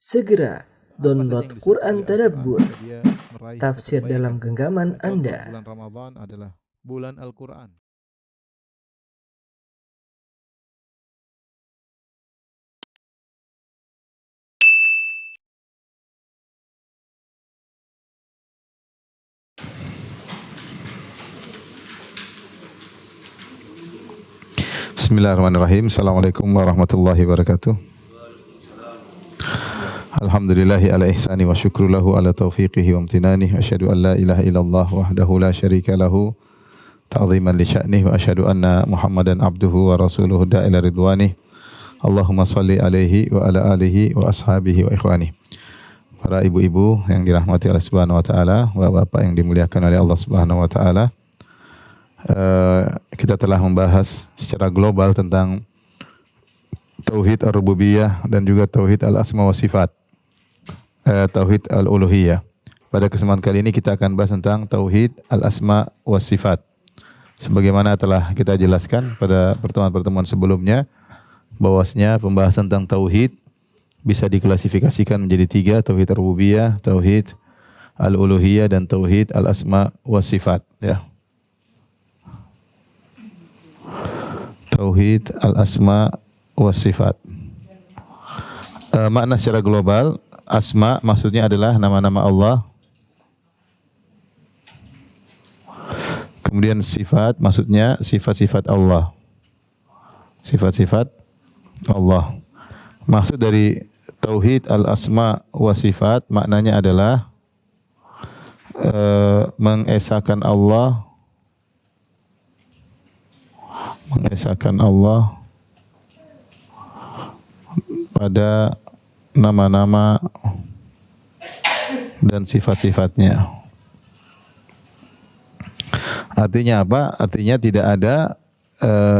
Segera download Quran Tadabbur, dia meraih tafsir kebaikan. dalam genggaman Contoh, Anda. bulan Ramadan adalah bulan Al-Quran. Bismillahirrahmanirrahim. Assalamualaikum warahmatullahi wabarakatuh. Alhamdulillahi ala ihsani wa syukru lahu ala taufiqihi wa amtinani. Asyhadu an la ilaha illallah wahdahu la syarika lahu ta'ziman li sya'nih wa asyhadu anna Muhammadan abduhu wa rasuluhu da'ila ridwanih. Allahumma salli alaihi wa ala alihi wa ashabihi wa ikhwani. Para ibu-ibu yang dirahmati Allah Subhanahu wa taala, bapak-bapak yang dimuliakan oleh Allah Subhanahu wa taala. Kita telah membahas secara global tentang tauhid ar-rububiyah dan juga tauhid al-asma wa sifat, tauhid al-uluhiyah. Pada kesempatan kali ini kita akan bahas tentang tauhid al-asma wa sifat. Sebagaimana telah kita jelaskan pada pertemuan-pertemuan sebelumnya, bahwasanya pembahasan tentang tauhid bisa diklasifikasikan menjadi tiga: tauhid ar-rububiyah, tauhid al-uluhiyah, dan tauhid al-asma wa sifat, ya. Tauhid al-asma wa sifat. Makna secara global, asma maksudnya adalah nama-nama Allah. Kemudian sifat maksudnya sifat-sifat Allah. Sifat-sifat Allah. Maksud dari tauhid al-asma wa sifat maknanya adalah mengesahkan Allah, pada nama-nama dan sifat-sifatnya. Artinya apa? Artinya tidak ada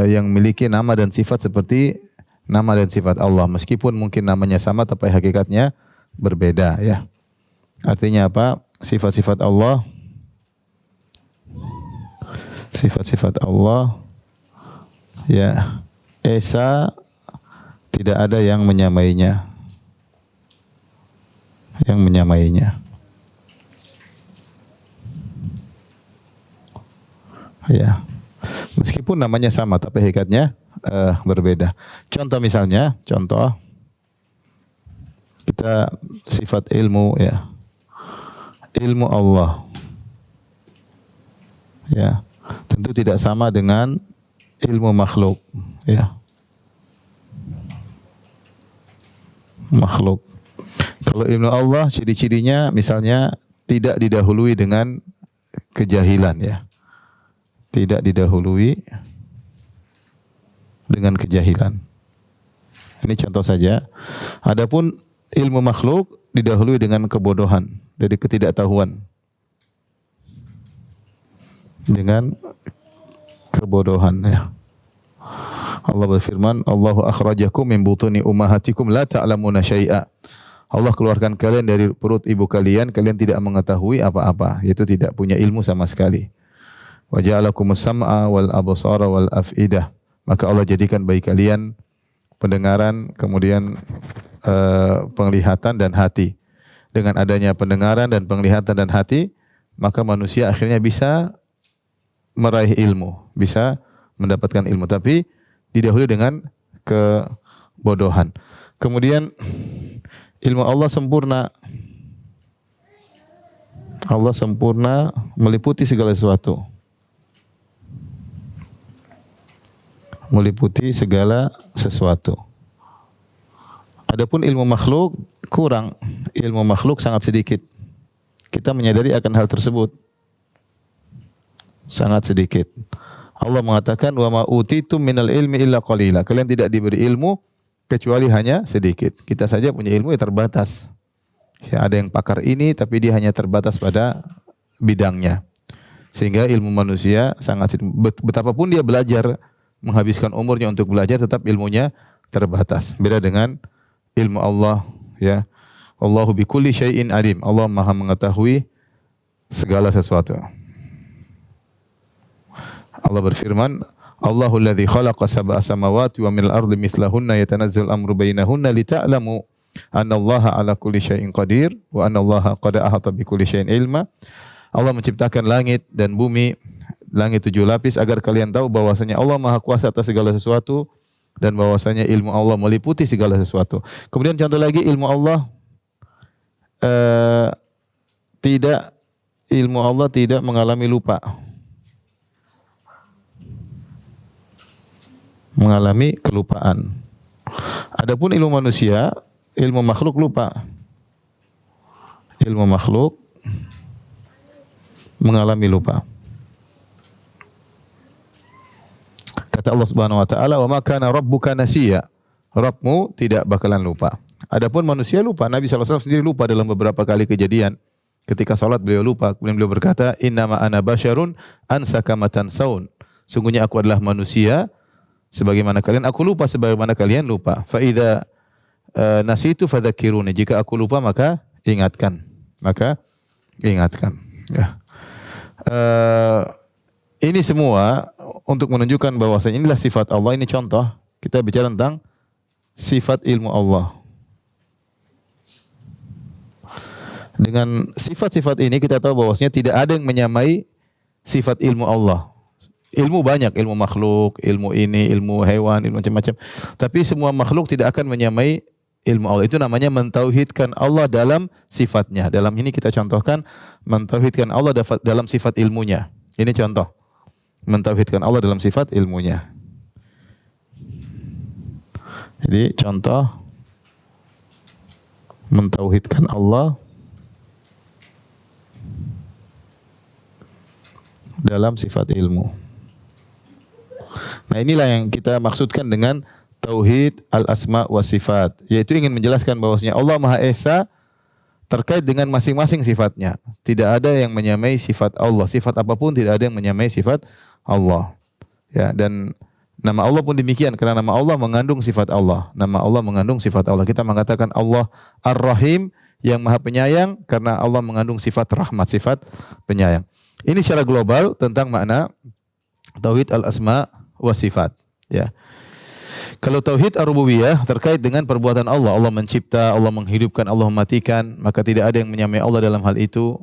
yang memiliki nama dan sifat seperti nama dan sifat Allah. Meskipun mungkin namanya sama tapi hakikatnya berbeda, ya. Artinya apa? Sifat-sifat Allah ya, esa tidak ada yang menyamainya. Ya. Meskipun namanya sama tapi hakikatnya berbeda. Contoh kita sifat ilmu, ya. Ilmu Allah, ya, tentu tidak sama dengan ilmu makhluk, ya. Makhluk. Kalau ilmu Allah ciri-cirinya misalnya tidak didahului dengan kejahilan, ya. Tidak didahului dengan kejahilan. Ini contoh saja. Adapun ilmu makhluk didahului dengan kebodohan, dari ketidaktahuan. Dengan kebodohan, ya. Allah berfirman, Allahu akhrajakum min butuni ummahatikum la ta'lamuna syai'a. Allah keluarkan kalian dari perut ibu kalian tidak mengetahui apa-apa, yaitu tidak punya ilmu sama sekali. Wa ja'alakumus sam'a wal absara wal af'idah. Maka Allah jadikan bagi kalian pendengaran, kemudian penglihatan dan hati. Dengan adanya pendengaran dan penglihatan dan hati, maka manusia akhirnya bisa meraih ilmu, bisa mendapatkan ilmu, tapi didahului dengan kebodohan. Kemudian ilmu Allah sempurna. Allah sempurna meliputi segala sesuatu. Meliputi segala sesuatu. Adapun ilmu makhluk kurang. Ilmu makhluk sangat sedikit. Kita menyadari akan hal tersebut. Sangat sedikit. Allah mengatakan, wa ma utitum minal ilmi illa qalila. Kalian tidak diberi ilmu kecuali hanya sedikit. Kita saja punya ilmu yang terbatas. Ya, ada yang pakar ini tapi dia hanya terbatas pada bidangnya. Sehingga ilmu manusia sangat sedikit. Betapapun dia belajar, menghabiskan umurnya untuk belajar, tetap ilmunya terbatas. Beda dengan ilmu Allah, ya. Allahu bikulli syai'in alim. Allah Maha mengetahui segala sesuatu. Allah berfirman, Allahul ladzi khalaqa sab'a samawati wa minal ardi mithlahunna yatanazzalu al-amru bainahunna lita'lamu annallaha ala kulli syai'in qadir wa annallaha qad ahata bi kulli syai'in ilma. Allah menciptakan langit dan bumi, langit 7 lapis agar kalian tahu bahwasanya Allah Maha Kuasa atas segala sesuatu dan bahwasanya ilmu Allah meliputi segala sesuatu. Kemudian contoh lagi, ilmu Allah tidak mengalami lupa. Mengalami kelupaan. Adapun ilmu manusia, ilmu makhluk lupa. Ilmu makhluk mengalami lupa. Kata Allah Subhanahu wa taala, "Wa ma kana rabbuka nasiya." Rabbmu tidak bakalan lupa. Adapun manusia lupa. Nabi SAW sendiri lupa dalam beberapa kali kejadian. Ketika salat beliau lupa. Kemudian beliau berkata, "Innama ana basyarun ansa kama tansaun." Sungguhnya aku adalah manusia sebagaimana kalian, aku lupa sebagaimana kalian lupa. Fa idza nasitu fadzakiruni. Jika aku lupa maka ingatkan. Maka ingatkan. Ya. Ini semua untuk menunjukkan bahwasanya inilah sifat Allah. Ini contoh kita bicara tentang sifat ilmu Allah. Dengan sifat-sifat ini kita tahu bahwasanya tidak ada yang menyamai sifat ilmu Allah. Ilmu banyak, ilmu makhluk, ilmu ini, ilmu hewan, ilmu macam-macam. Tapi semua makhluk tidak akan menyamai ilmu Allah. Itu namanya mentauhidkan Allah dalam sifatnya. Dalam ini kita contohkan mentauhidkan Allah dalam sifat ilmunya. Ini contoh. Mentauhidkan Allah dalam sifat ilmunya. Jadi contoh mentauhidkan Allah dalam sifat ilmu. Nah, inilah yang kita maksudkan dengan tauhid al-asma wa sifat, yaitu ingin menjelaskan bahwasanya Allah Maha Esa terkait dengan masing-masing sifatnya. Tidak ada yang menyamai sifat Allah. Sifat apapun tidak ada yang menyamai sifat Allah. Ya, dan nama Allah pun demikian karena nama Allah mengandung sifat Allah. Nama Allah mengandung sifat Allah. Kita mengatakan Allah Ar-Rahim yang Maha Penyayang karena Allah mengandung sifat rahmat, sifat penyayang. Ini secara global tentang makna tauhid al-asma wa sifat, ya. Kalau tauhid ar-rububiyah terkait dengan perbuatan Allah, Allah mencipta, Allah menghidupkan, Allah mematikan, maka tidak ada yang menyamai Allah dalam hal itu.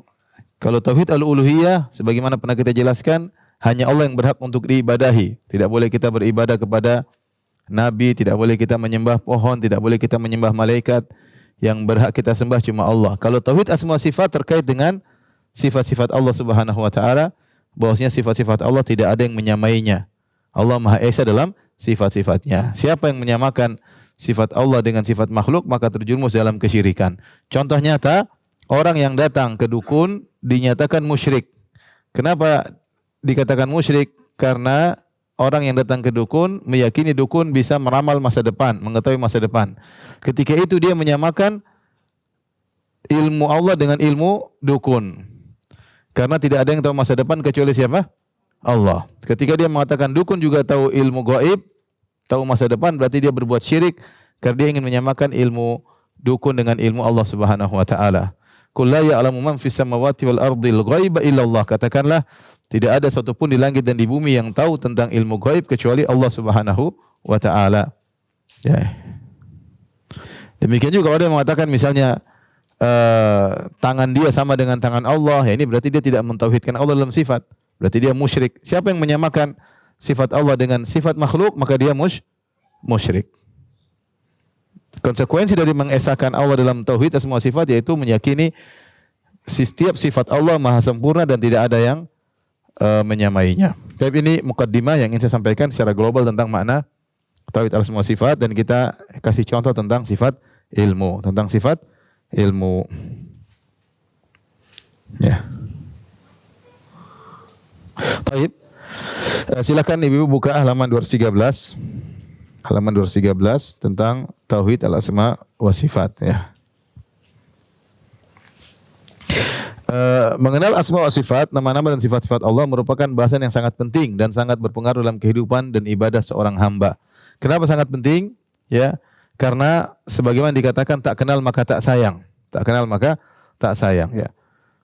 Kalau tauhid al-uluhiyah, sebagaimana pernah kita jelaskan, hanya Allah yang berhak untuk diibadahi. Tidak boleh kita beribadah kepada nabi, tidak boleh kita menyembah pohon, tidak boleh kita menyembah malaikat. Yang berhak kita sembah cuma Allah. Kalau tauhid asma sifat terkait dengan sifat-sifat Allah Subhanahu wa taala, bahwasanya sifat-sifat Allah tidak ada yang menyamainya. Allah Maha Esa dalam sifat-sifatnya. Siapa yang menyamakan sifat Allah dengan sifat makhluk, maka terjerumus dalam kesyirikan. Contoh nyata, orang yang datang ke dukun dinyatakan musyrik. Kenapa dikatakan musyrik? Karena orang yang datang ke dukun meyakini dukun bisa meramal masa depan, mengetahui masa depan. Ketika itu dia menyamakan ilmu Allah dengan ilmu dukun. Karena tidak ada yang tahu masa depan kecuali siapa? Allah. Ketika dia mengatakan dukun juga tahu ilmu gaib, tahu masa depan, berarti dia berbuat syirik karena dia ingin menyamakan ilmu dukun dengan ilmu Allah Subhanahu wa taala. Qul la ya'lamu man fis samawati wal ardil ghaiba illa Allah. Katakanlah tidak ada satu pun di langit dan di bumi yang tahu tentang ilmu gaib kecuali Allah Subhanahu wa taala. Ya. Demikian juga kalau dia mengatakan misalnya tangan dia sama dengan tangan Allah, ya ini berarti dia tidak mentauhidkan Allah dalam sifat. Berarti dia musyrik. Siapa yang menyamakan sifat Allah dengan sifat makhluk, maka dia musyrik. Konsekuensi dari mengesahkan Allah dalam tauhid semua sifat yaitu meyakini setiap sifat Allah maha sempurna dan tidak ada yang menyamainya. Tapi ini mukaddimah yang ingin saya sampaikan secara global tentang makna tauhid semua sifat, dan kita kasih contoh tentang sifat ilmu, tentang sifat ilmu. Ya. Baik. Silakan Ibu buka halaman 213. Halaman 213 tentang tauhid al-asma wa sifat, ya. Mengenal asma wa sifat, nama-nama dan sifat-sifat Allah merupakan bahasan yang sangat penting dan sangat berpengaruh dalam kehidupan dan ibadah seorang hamba. Kenapa sangat penting? Ya, karena sebagaimana dikatakan tak kenal maka tak sayang. Tak kenal maka tak sayang, ya.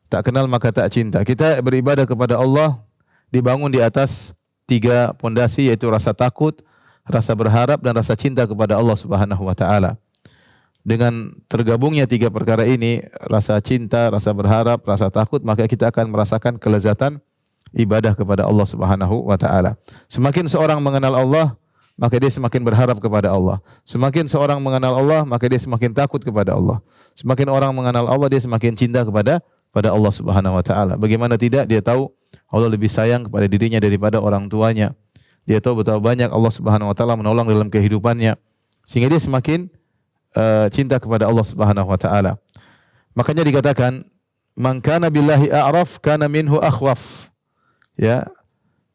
Tak kenal maka tak cinta. Kita beribadah kepada Allah dibangun di atas 3 pondasi, yaitu rasa takut, rasa berharap, dan rasa cinta kepada Allah Subhanahu wa taala. dengan tergabungnya tiga perkara ini, rasa cinta, rasa berharap, rasa takut, maka kita akan merasakan kelezatan ibadah kepada Allah Subhanahu wa taala. Semakin seorang mengenal Allah, maka dia semakin berharap kepada Allah. Semakin seorang mengenal Allah, maka dia semakin takut kepada Allah. Semakin orang mengenal Allah, dia semakin cinta kepada Allah Subhanahu wa taala. Bagaimana tidak, dia tahu Allah lebih sayang kepada dirinya daripada orang tuanya. Dia tahu betapa banyak Allah Subhanahu wa taala menolong dalam kehidupannya, sehingga dia semakin cinta kepada Allah Subhanahu wa taala. Makanya dikatakan, "Man kana billahi a'raf kana minhu akhwaf." Ya,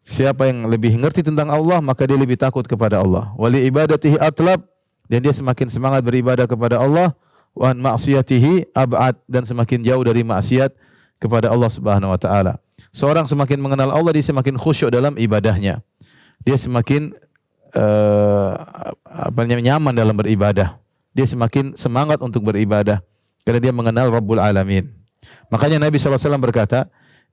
siapa yang lebih mengerti tentang Allah, maka dia lebih takut kepada Allah. Wali ibadatihi atlab, dan dia semakin semangat beribadah kepada Allah. Wa an ma'siyatihi ab'ad, dan semakin jauh dari maksiat kepada Allah Subhanahu wa taala. Seorang semakin mengenal Allah, dia semakin khusyuk dalam ibadahnya. Dia semakin nyaman dalam beribadah. Dia semakin semangat untuk beribadah karena dia mengenal Rabbul Alamin. Makanya Nabi SAW berkata,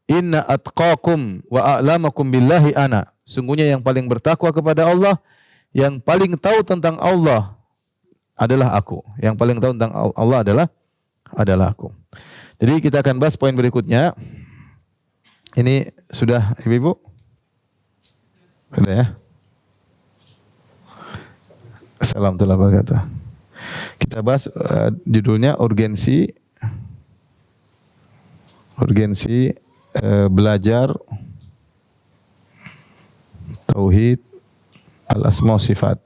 "Inna atqakum wa a'lamakum billahi ana." Sungguhnya yang paling bertakwa kepada Allah, yang paling tahu tentang Allah adalah aku. Yang paling tahu tentang Allah adalah aku. Jadi kita akan bahas poin berikutnya. Ini sudah Ibu-ibu? Sudah ya? Assalamualaikum warahmatullahi wabarakatuh. Kita bahas judulnya urgensi belajar tauhid al-asma wa sifat.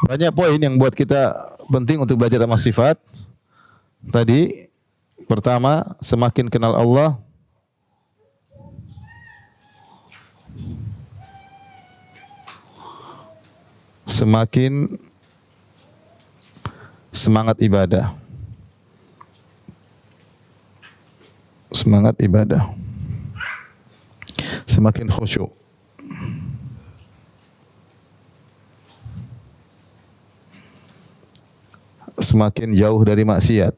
Banyak poin yang buat kita penting untuk belajar asma sifat. Tadi pertama, semakin kenal Allah, semakin semangat ibadah. Semangat ibadah. Semakin khusyuk. Semakin jauh dari maksiat.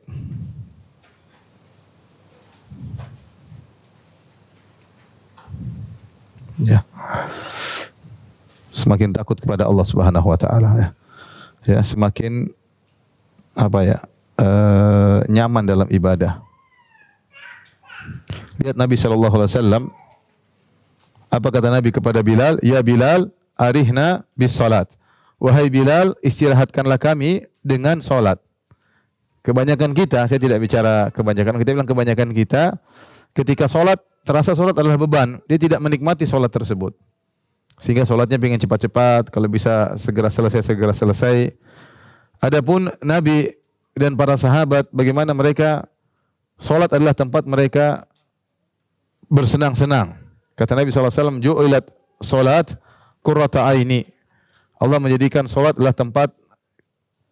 Ya. Semakin takut kepada Allah Subhanahu wa taala ya. Ya, semakin nyaman dalam ibadah. Lihat Nabi sallallahu alaihi wasallam, apa kata Nabi kepada Bilal? "Ya Bilal, arihna bis salat." Wahai Bilal, istirahatkanlah kami dengan salat. Kebanyakan kita, saya tidak bicara kebanyakan, kita bilang kebanyakan kita ketika salat terasa salat adalah beban, dia tidak menikmati salat tersebut. Sehingga salatnya pengen cepat-cepat, kalau bisa segera selesai. Adapun Nabi dan para sahabat, bagaimana mereka salat adalah tempat mereka bersenang-senang. Kata Nabi SAW, "Ju'ilat salat qurrata aini." Allah menjadikan salat adalah tempat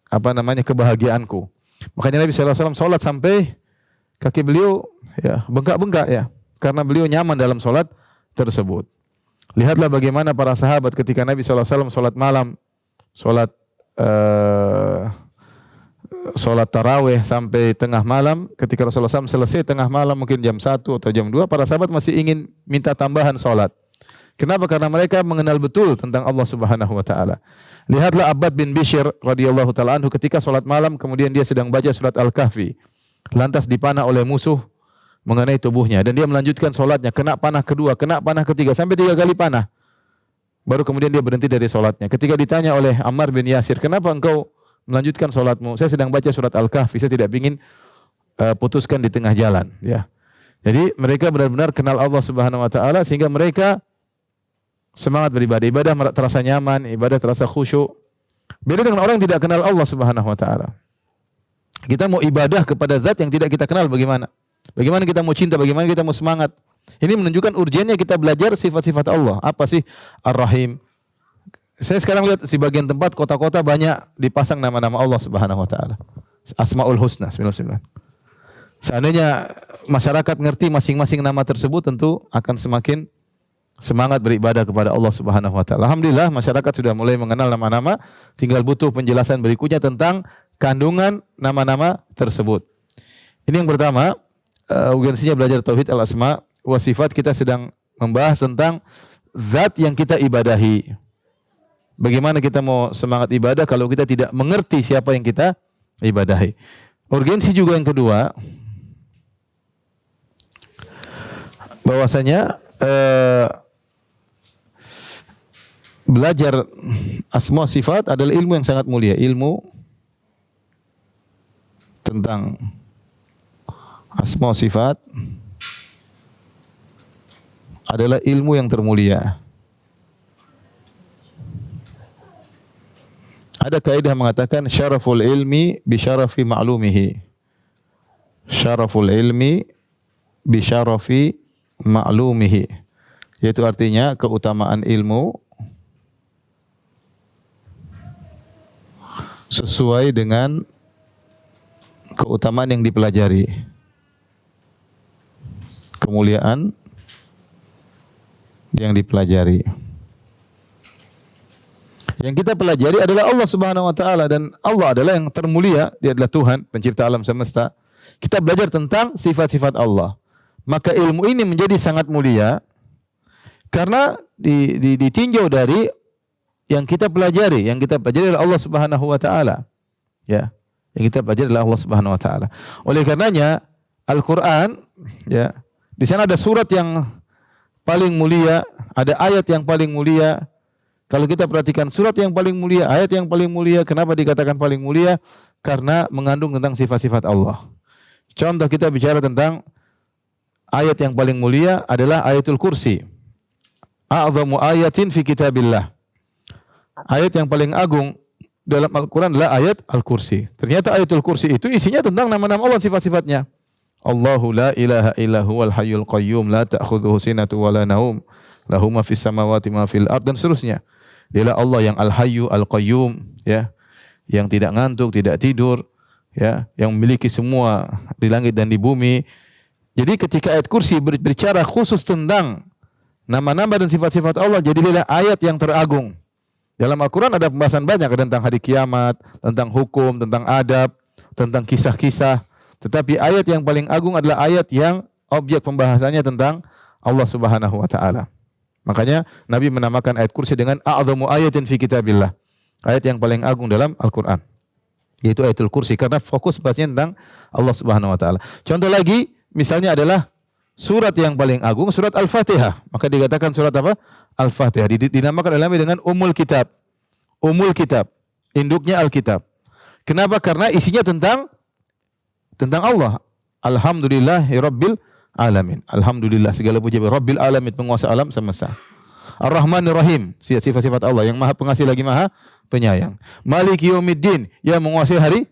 kebahagiaanku. Makanya Nabi SAW salat sampai kaki beliau ya bengkak-bengkak ya, karena beliau nyaman dalam salat tersebut. Lihatlah bagaimana para sahabat ketika Nabi SAW salat malam, salat tarawih sampai tengah malam. Ketika Rasulullah SAW selesai tengah malam, mungkin jam 1 atau jam 2, para sahabat masih ingin minta tambahan salat. Kenapa? Karena mereka mengenal betul tentang Allah Subhanahu wa taala. Lihatlah Abbad bin Bishr radhiyallahu taala anhu ketika salat malam, kemudian dia sedang baca surat Al-Kahfi. Lantas dipanah oleh musuh mengenai tubuhnya, dan dia melanjutkan salatnya, kena panah kedua, kena panah ketiga, sampai 3 kali panah. Baru kemudian dia berhenti dari salatnya. Ketika ditanya oleh Ammar bin Yasir, "Kenapa engkau melanjutkan salatmu?" "Saya sedang baca surat Al-Kahfi, saya tidak ingin putuskan di tengah jalan." Ya. Jadi mereka benar-benar kenal Allah Subhanahu wa taala sehingga mereka semangat beribadah. Ibadah terasa nyaman, ibadah terasa khusyuk. Beda dengan orang yang tidak kenal Allah Subhanahu wa taala. Kita mau ibadah kepada zat yang tidak kita kenal, bagaimana? Bagaimana kita mau cinta, bagaimana kita mau semangat? Ini menunjukkan urgennya kita belajar sifat-sifat Allah. Apa sih Ar-Rahim? Saya sekarang lihat di bagian tempat kota-kota banyak dipasang nama-nama Allah Subhanahu wa taala. Asmaul Husna 99. Seandainya masyarakat ngerti masing-masing nama tersebut, tentu akan semakin semangat beribadah kepada Allah Subhanahu wa taala. Alhamdulillah masyarakat sudah mulai mengenal nama-nama, tinggal butuh penjelasan berikutnya tentang kandungan nama-nama tersebut. Ini yang pertama, urgensinya belajar tauhid al-asma wa sifat. Kita sedang membahas tentang zat yang kita ibadahi. Bagaimana kita mau semangat ibadah kalau kita tidak mengerti siapa yang kita ibadahi? Urgensi juga yang kedua, bahwasanya belajar asma sifat adalah ilmu yang sangat mulia, ilmu tentang asma sifat adalah ilmu yang termulia. Ada kaidah mengatakan syaraful ilmi bi syarafi ma'lumihi. Syaraful ilmi bi syarafi ma'lumihi. Yaitu artinya keutamaan ilmu sesuai dengan keutamaan yang dipelajari. Kemuliaan yang dipelajari. Yang kita pelajari adalah Allah Subhanahu wa taala, dan Allah adalah yang termulia, Dia adalah Tuhan pencipta alam semesta. Kita belajar tentang sifat-sifat Allah. Maka ilmu ini menjadi sangat mulia karena ditinjau dari yang kita pelajari. Yang kita pelajari adalah Allah Subhanahu wa taala. Ya. Yang kita pelajari adalah Allah Subhanahu wa taala. Oleh karenanya Al-Qur'an, ya, di sana ada surat yang paling mulia, ada ayat yang paling mulia. Kalau kita perhatikan surat yang paling mulia, ayat yang paling mulia, kenapa dikatakan paling mulia? Karena mengandung tentang sifat-sifat Allah. Contoh kita bicara tentang ayat yang paling mulia adalah ayatul kursi. A'zamu ayatin fi kitabillah. Ayat yang paling agung dalam Al-Quran adalah ayat Al-Kursi. Ternyata ayatul kursi itu isinya tentang nama-nama Allah, sifat-sifatnya. Allahu la ilaha illa huwal hayyul qayyum la ta'khudhuhu sinatu wa la naum lahu ma fis samawati ma fil ard, dan seterusnya. Dialah Allah yang Al-Hayyu Al-Qayyum, ya, yang tidak ngantuk, tidak tidur, ya, yang memiliki semua di langit dan di bumi. Jadi ketika ayat kursi berbicara khusus tentang nama-nama dan sifat-sifat Allah, jadilah ayat yang teragung. Dalam Al-Quran ada pembahasan banyak tentang hari kiamat, tentang hukum, tentang adab, tentang kisah-kisah. Tetapi ayat yang paling agung adalah ayat yang objek pembahasannya tentang Allah Subhanahu wa taala. Makanya Nabi menamakan ayat kursi dengan a'zamu ayatin fi kitabillah. Ayat yang paling agung dalam Al-Quran. Yaitu ayatul kursi, karena fokus bahasnya tentang Allah Subhanahu wa taala. Contoh lagi misalnya adalah surat yang paling agung, surat Al-Fatihah. Maka dikatakan surat apa? Al-Fatihah. Dinamakan oleh Nabi dengan Ummul Kitab. Ummul Kitab, induknya Al-Kitab. Kenapa? Karena isinya tentang Allah. Alhamdulillahirabbil alamin. Alhamdulillah, segala puji bagi Rabbil alamin, penguasa alam semesta. Ar-Rahmanir Rahim, sifat-sifat Allah yang Maha Pengasih lagi Maha Penyayang. Maliki Yaumiddin, yang menguasai hari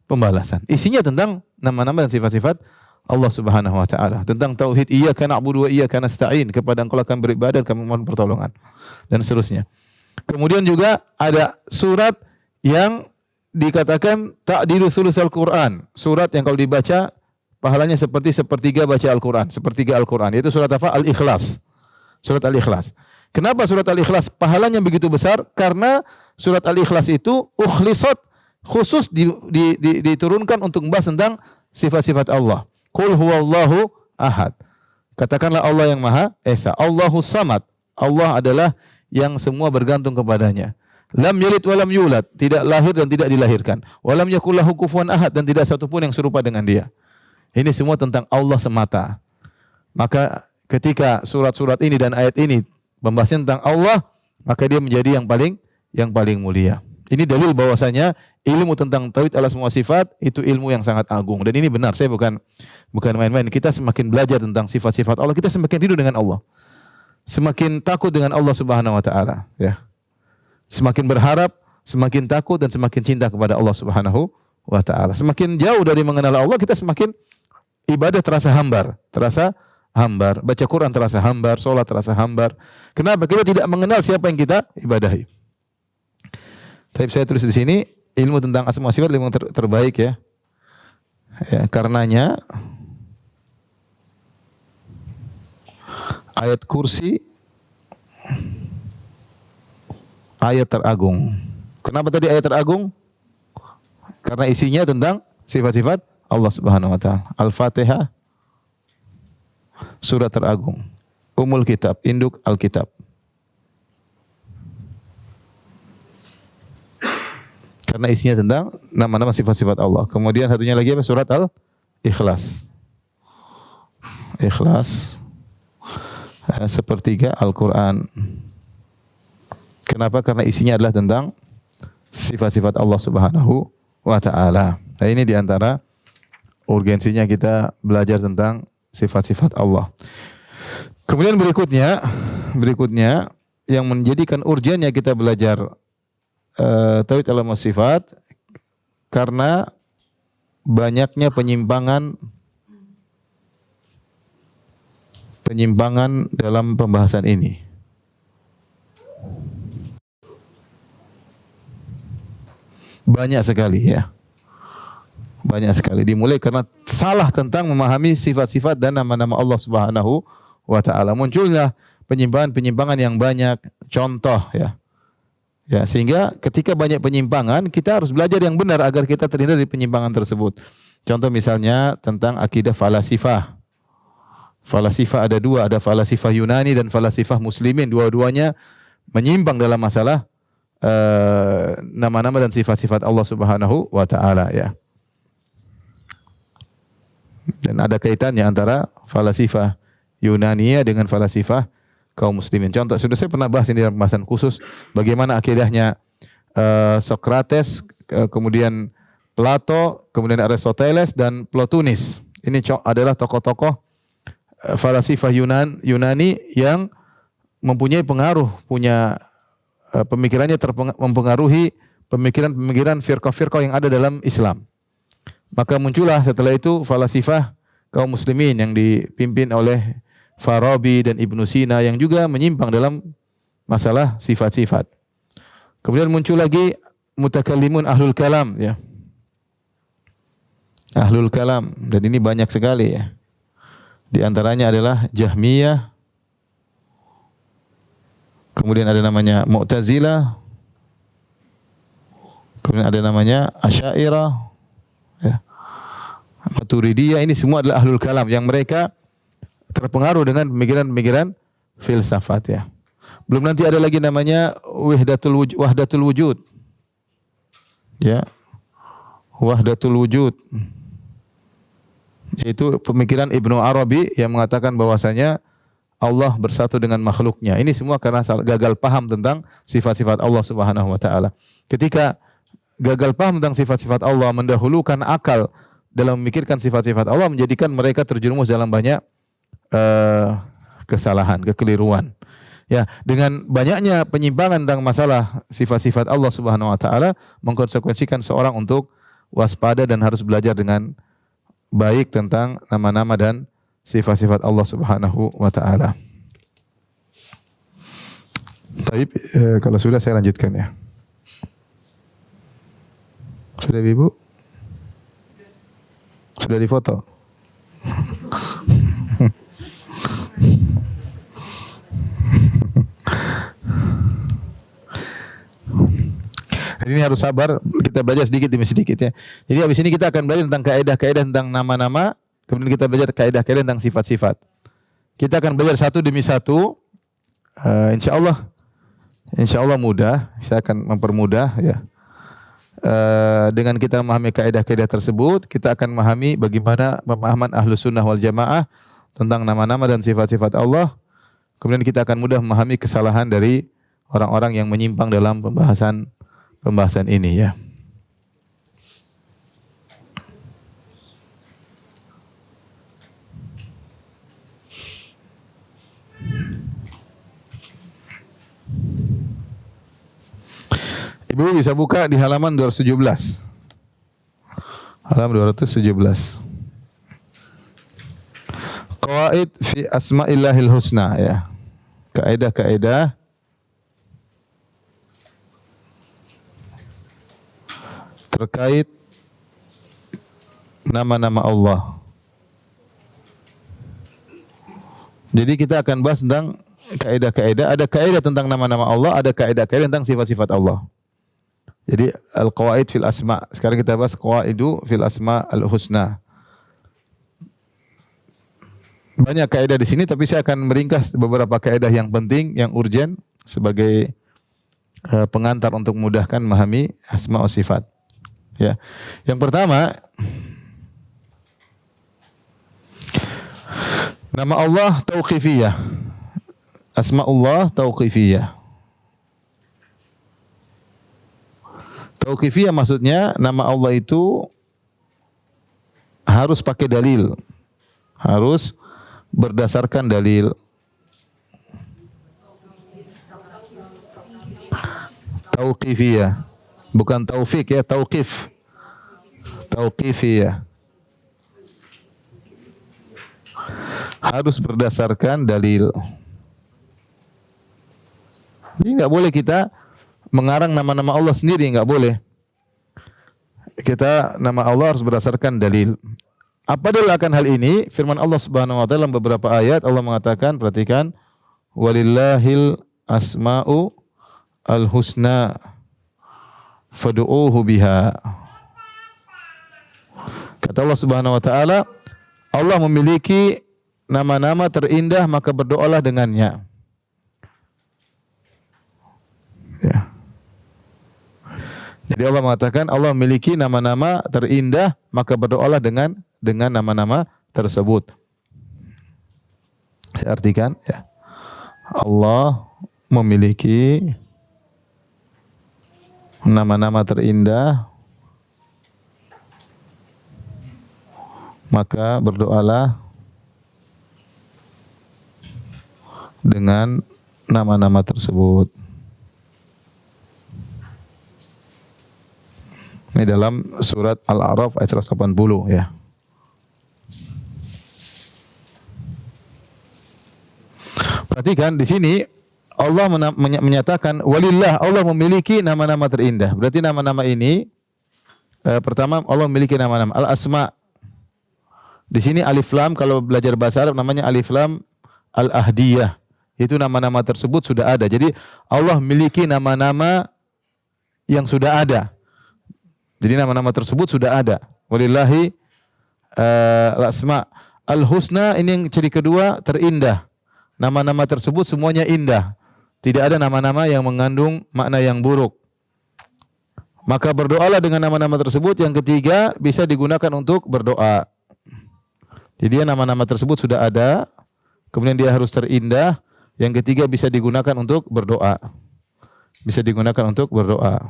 pembalasan. Isinya tentang nama-nama dan sifat-sifat Allah Subhanahu wa taala. Tentang tauhid, iyyaka na'budu wa iyyaka nasta'in, kepada Engkau kami beribadah, kami mohon pertolongan, dan seterusnya. Kemudian juga ada surat yang dikatakan ta'dilu thulutsal Quran, surat yang kalau dibaca pahalanya seperti sepertiga baca Al-Quran, sepertiga Al-Quran. Yaitu surat apa? Al-Ikhlas. Surat Al-Ikhlas. Kenapa surat Al-Ikhlas pahalanya begitu besar? Karena surat Al-Ikhlas itu ukhlisat, khusus diturunkan untuk membahas tentang sifat-sifat Allah. Qul huwallahu ahad. Katakanlah Allah yang Maha Esa. Allahus Samad. Allah adalah yang semua bergantung kepadanya. Lam yalid wa lam yulad. Tidak lahir dan tidak dilahirkan. Wa lam yakul lahu kufuwan ahad. Dan tidak satu pun yang serupa dengan dia. Ini semua tentang Allah semata. Maka ketika surat-surat ini dan ayat ini membahas tentang Allah, maka dia menjadi yang paling mulia. Ini dalil bahwasanya ilmu tentang tauhid Allah semua sifat itu ilmu yang sangat agung. Dan ini benar, saya bukan main-main. Kita semakin belajar tentang sifat-sifat Allah, kita semakin rindu dengan Allah. Semakin takut dengan Allah Subhanahu wa taala, ya. Semakin berharap, semakin takut, dan semakin cinta kepada Allah Subhanahu wa taala. Semakin jauh dari mengenal Allah, kita semakin ibadah terasa hambar, baca Quran terasa hambar, salat terasa hambar. Kenapa? Kita tidak mengenal siapa yang kita ibadahi. Tapi saya tulis di sini ilmu tentang asma wa sifat ilmu terbaik, ya. Ya, karenanya ayat kursi ayat teragung. Kenapa tadi ayat teragung? Karena isinya tentang sifat-sifat Allah Subhanahu wa taala. Al-Fatihah, surat teragung. Ummul Kitab, induk Al-Kitab. karena isinya tentang nama-nama sifat-sifat Allah. Kemudian satunya lagi apa? Surat Al-Ikhlas. Ikhlas sepertiga Al-Quran. Kenapa? Karena isinya adalah tentang sifat-sifat Allah Subhanahu wa ta'ala. Nah, ini diantara urgensinya kita belajar tentang sifat-sifat Allah. Kemudian berikutnya yang menjadikan urgennya kita belajar tauhid al-asma sifat karena banyaknya penyimpangan dalam pembahasan ini. Banyak sekali ya. Banyak sekali. Dimulai karena salah tentang memahami sifat-sifat dan nama-nama Allah Subhanahu wa ta'ala. Munculnya penyimpangan yang banyak. Contoh ya. Ya, sehingga ketika banyak penyimpangan, kita harus belajar yang benar agar kita terhindar dari penyimpangan tersebut. Contoh misalnya tentang akidah falasifah. Falasifah ada dua, ada falasifah Yunani dan falasifah Muslimin. Dua-duanya menyimpang dalam masalah nama-nama dan sifat-sifat Allah Subhanahu wa ta'ala ya. Dan ada kaitannya antara falasifah Yunani dengan falasifah kaum muslimin. Contoh, sudah saya pernah bahas ini dalam pembahasan khusus bagaimana akidahnya Socrates, kemudian Plato, kemudian Aristoteles dan Plotinus. Ini adalah tokoh-tokoh falasifah Yunani yang mempunyai pengaruh, punya pemikirannya mempengaruhi pemikiran-pemikiran firqah-firqah yang ada dalam Islam. Maka muncullah setelah itu falasifah kaum muslimin yang dipimpin oleh Farabi dan Ibnu Sina yang juga menyimpang dalam masalah sifat-sifat. Kemudian muncul lagi mutakallimun ahlul kalam ya. Ahlul kalam, dan ini banyak sekali ya. Di antaranya adalah Jahmiyah. Kemudian ada namanya Mu'tazilah. Kemudian ada namanya Asy'ariyah. Ya. Maturidiyah, ini semua adalah ahlul kalam yang mereka terpengaruh dengan pemikiran-pemikiran filsafat ya. Belum nanti ada lagi namanya wahdatul wujud. Ya. Wahdatul wujud. Yaitu pemikiran Ibnu Arabi yang mengatakan bahwasanya Allah bersatu dengan makhluknya. Ini semua karena gagal paham tentang sifat-sifat Allah Subhanahu wa ta'ala. Ketika gagal paham tentang sifat-sifat Allah, mendahulukan akal dalam memikirkan sifat-sifat Allah, menjadikan mereka terjerumus dalam banyak kesalahan, kekeliruan. Ya, dengan banyaknya penyimpangan tentang masalah sifat-sifat Allah Subhanahu wa ta'ala, mengkonsekuensikan seorang untuk waspada dan harus belajar dengan baik tentang nama-nama dan sifat-sifat Allah Subhanahu wa ta'ala. Baik, kalau sudah saya lanjutkan ya. Sudah Ibu? Sudah difoto? Ini harus sabar, kita belajar sedikit demi sedikit ya. Jadi habis ini kita akan belajar tentang kaidah-kaidah tentang nama-nama, kemudian kita belajar kaidah-kaidah tentang sifat-sifat. Kita akan belajar satu demi satu. Insya Allah mudah. Saya akan mempermudah ya. Dengan kita memahami kaidah-kaidah tersebut, kita akan memahami bagaimana pemahaman Ahlus Sunnah wal Jamaah tentang nama-nama dan sifat-sifat Allah. Kemudian kita akan mudah memahami kesalahan dari orang-orang yang menyimpang dalam pembahasan ini ya. Ibu bisa buka di halaman 217. Halaman 217. Qawaid fi asma'illahil husna ya. Kaidah-kaidah terkait nama-nama Allah. Jadi kita akan bahas tentang kaidah-kaidah. Ada kaidah tentang nama-nama Allah, ada kaidah-kaidah tentang sifat-sifat Allah. Jadi al-qawaid fil asma. Sekarang kita bahas qawaidu fil asma al-husna. Banyak kaidah di sini, tapi saya akan meringkas beberapa kaidah yang penting, yang urgen sebagai pengantar untuk memudahkan memahami asma wa sifat. Ya. Yang pertama, nama Allah tauqifiyah. Asmaullah tauqifiyah. Tauqifiyah maksudnya nama Allah itu harus pakai dalil. Harus berdasarkan dalil. Tauqifiyah. Bukan taufik ya, tauqif. Tauqifiyah. Harus berdasarkan dalil. Jadi enggak boleh kita mengarang nama-nama Allah sendiri, enggak boleh. Kita nama Allah harus berdasarkan dalil. Apa dalil akan hal ini? Firman Allah Subhanahu wa taala dalam beberapa ayat Allah mengatakan, perhatikan, walillahil asma'u al-husna fad'uuhu biha. Kata Allah Subhanahu wa taala, Allah memiliki nama-nama terindah, maka berdoalah dengannya. Ya. Jadi Allah mengatakan Allah memiliki nama-nama terindah, maka berdoalah dengan nama-nama tersebut. Saya artikan ya. Allah memiliki nama-nama terindah, maka berdoalah dengan nama-nama tersebut. Ini dalam surat Al-A'raf ayat 180 ya. Perhatikan di sini Allah menyatakan walillah, Allah memiliki nama-nama terindah. Berarti nama-nama ini pertama Allah memiliki nama-nama al-asma. Di sini alif lam, kalau belajar bahasa Arab namanya alif lam al-ahdiyah. Itu nama-nama tersebut sudah ada. Jadi Allah memiliki nama-nama yang sudah ada. Jadi nama-nama tersebut sudah ada. Walillahi al-asma al-husna, ini yang ciri kedua, terindah. Nama-nama tersebut semuanya indah. Tidak ada nama-nama yang mengandung makna yang buruk. Maka berdoalah dengan nama-nama tersebut. Yang ketiga, bisa digunakan untuk berdoa. Jadi nama-nama tersebut sudah ada, kemudian dia harus terindah. Yang ketiga, bisa digunakan untuk berdoa. Bisa digunakan untuk berdoa.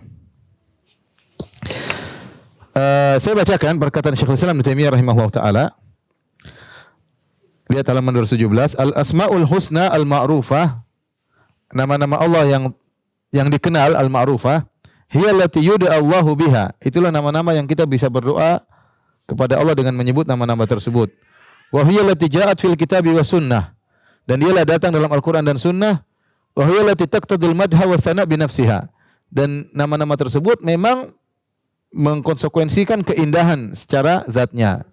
Saya bacakan perkataan Syekhul Islam Ibnu Taimiyah rahimahullah taala. Lihat halaman 217, al-asmaul husna al-ma'rufah. Nama-nama Allah yang dikenal al-ma'rufah, hiya allati yud'a Allahu biha. Itulah nama-nama yang kita bisa berdoa kepada Allah dengan menyebut nama-nama tersebut. Wa hiya allati ja'at fil kitabi was sunnah. Dan dialah datang dalam Al-Qur'an dan sunnah. Wa hiya allati taqtadil madha wa thana' bi nafsiha. Dan nama-nama tersebut memang mengkonsekuensikan keindahan secara zatnya.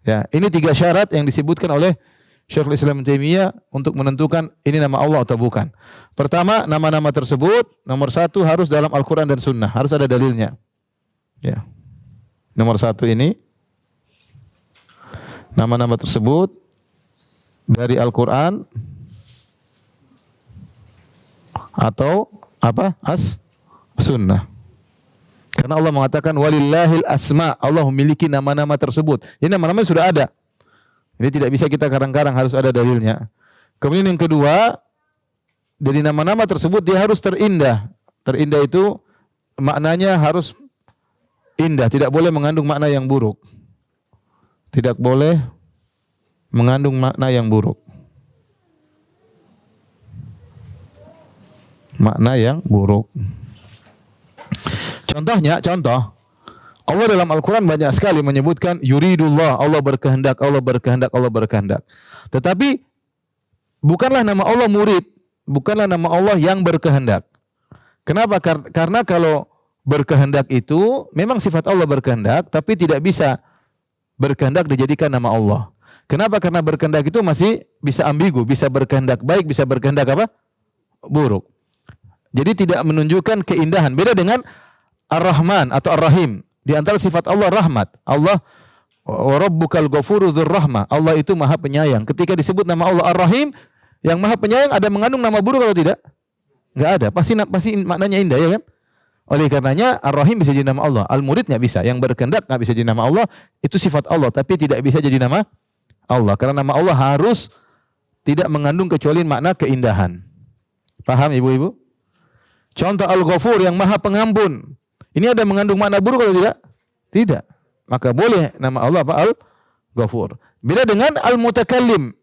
Ya, ini 3 syarat yang disebutkan oleh Syekhul Islam Ibnu Taimiyah untuk menentukan ini nama Allah atau bukan. Pertama, nama-nama tersebut nomor 1 harus dalam Al-Qur'an dan sunnah, harus ada dalilnya. Ya. Nomor 1 ini nama-nama tersebut dari Al-Qur'an atau apa? Sunnah. Karena Allah mengatakan walillahil asma, Allah memiliki nama-nama tersebut. Ini nama-nama sudah ada. Ini tidak bisa kita karang-karang, harus ada dalilnya. Kemudian yang kedua, dari nama-nama tersebut dia harus terindah. Terindah itu maknanya harus indah, tidak boleh mengandung makna yang buruk. Tidak boleh mengandung makna yang buruk. Makna yang buruk. Contoh, Allah dalam Al-Quran banyak sekali menyebutkan yuridullah, Allah berkehendak, Allah berkehendak, Allah berkehendak. Tetapi bukanlah nama Allah murid, bukanlah nama Allah yang berkehendak. Kenapa? Karena kalau berkehendak itu memang sifat Allah berkehendak, tapi tidak bisa berkehendak dijadikan nama Allah. Kenapa? Karena berkehendak itu masih bisa ambigu, bisa berkehendak baik, bisa berkehendak apa? Buruk. Jadi tidak menunjukkan keindahan. Beda dengan Ar-Rahman atau Ar-Rahim. Di antara sifat Allah rahmat. Allah wa rabbukal ghafuru dzur rahmah. Allah itu Maha Penyayang. Ketika disebut nama Allah Ar-Rahim, yang Maha Penyayang, ada mengandung nama buruk atau tidak? Enggak ada. Pasti maknanya indah ya kan? Oleh karenanya Ar-Rahim bisa jadi nama Allah. Al-Murid enggak bisa. Yang berkehendak enggak bisa jadi nama Allah. Itu sifat Allah, tapi tidak bisa jadi nama Allah. Karena nama Allah harus tidak mengandung kecuali makna keindahan. Paham ibu-ibu? Contoh Al-Ghafur yang Maha Pengampun. Ini ada mengandung makna buruk atau tidak? Tidak. Maka boleh nama Allah apa? Al-Ghafur. Beda dengan Al-Mutakallim,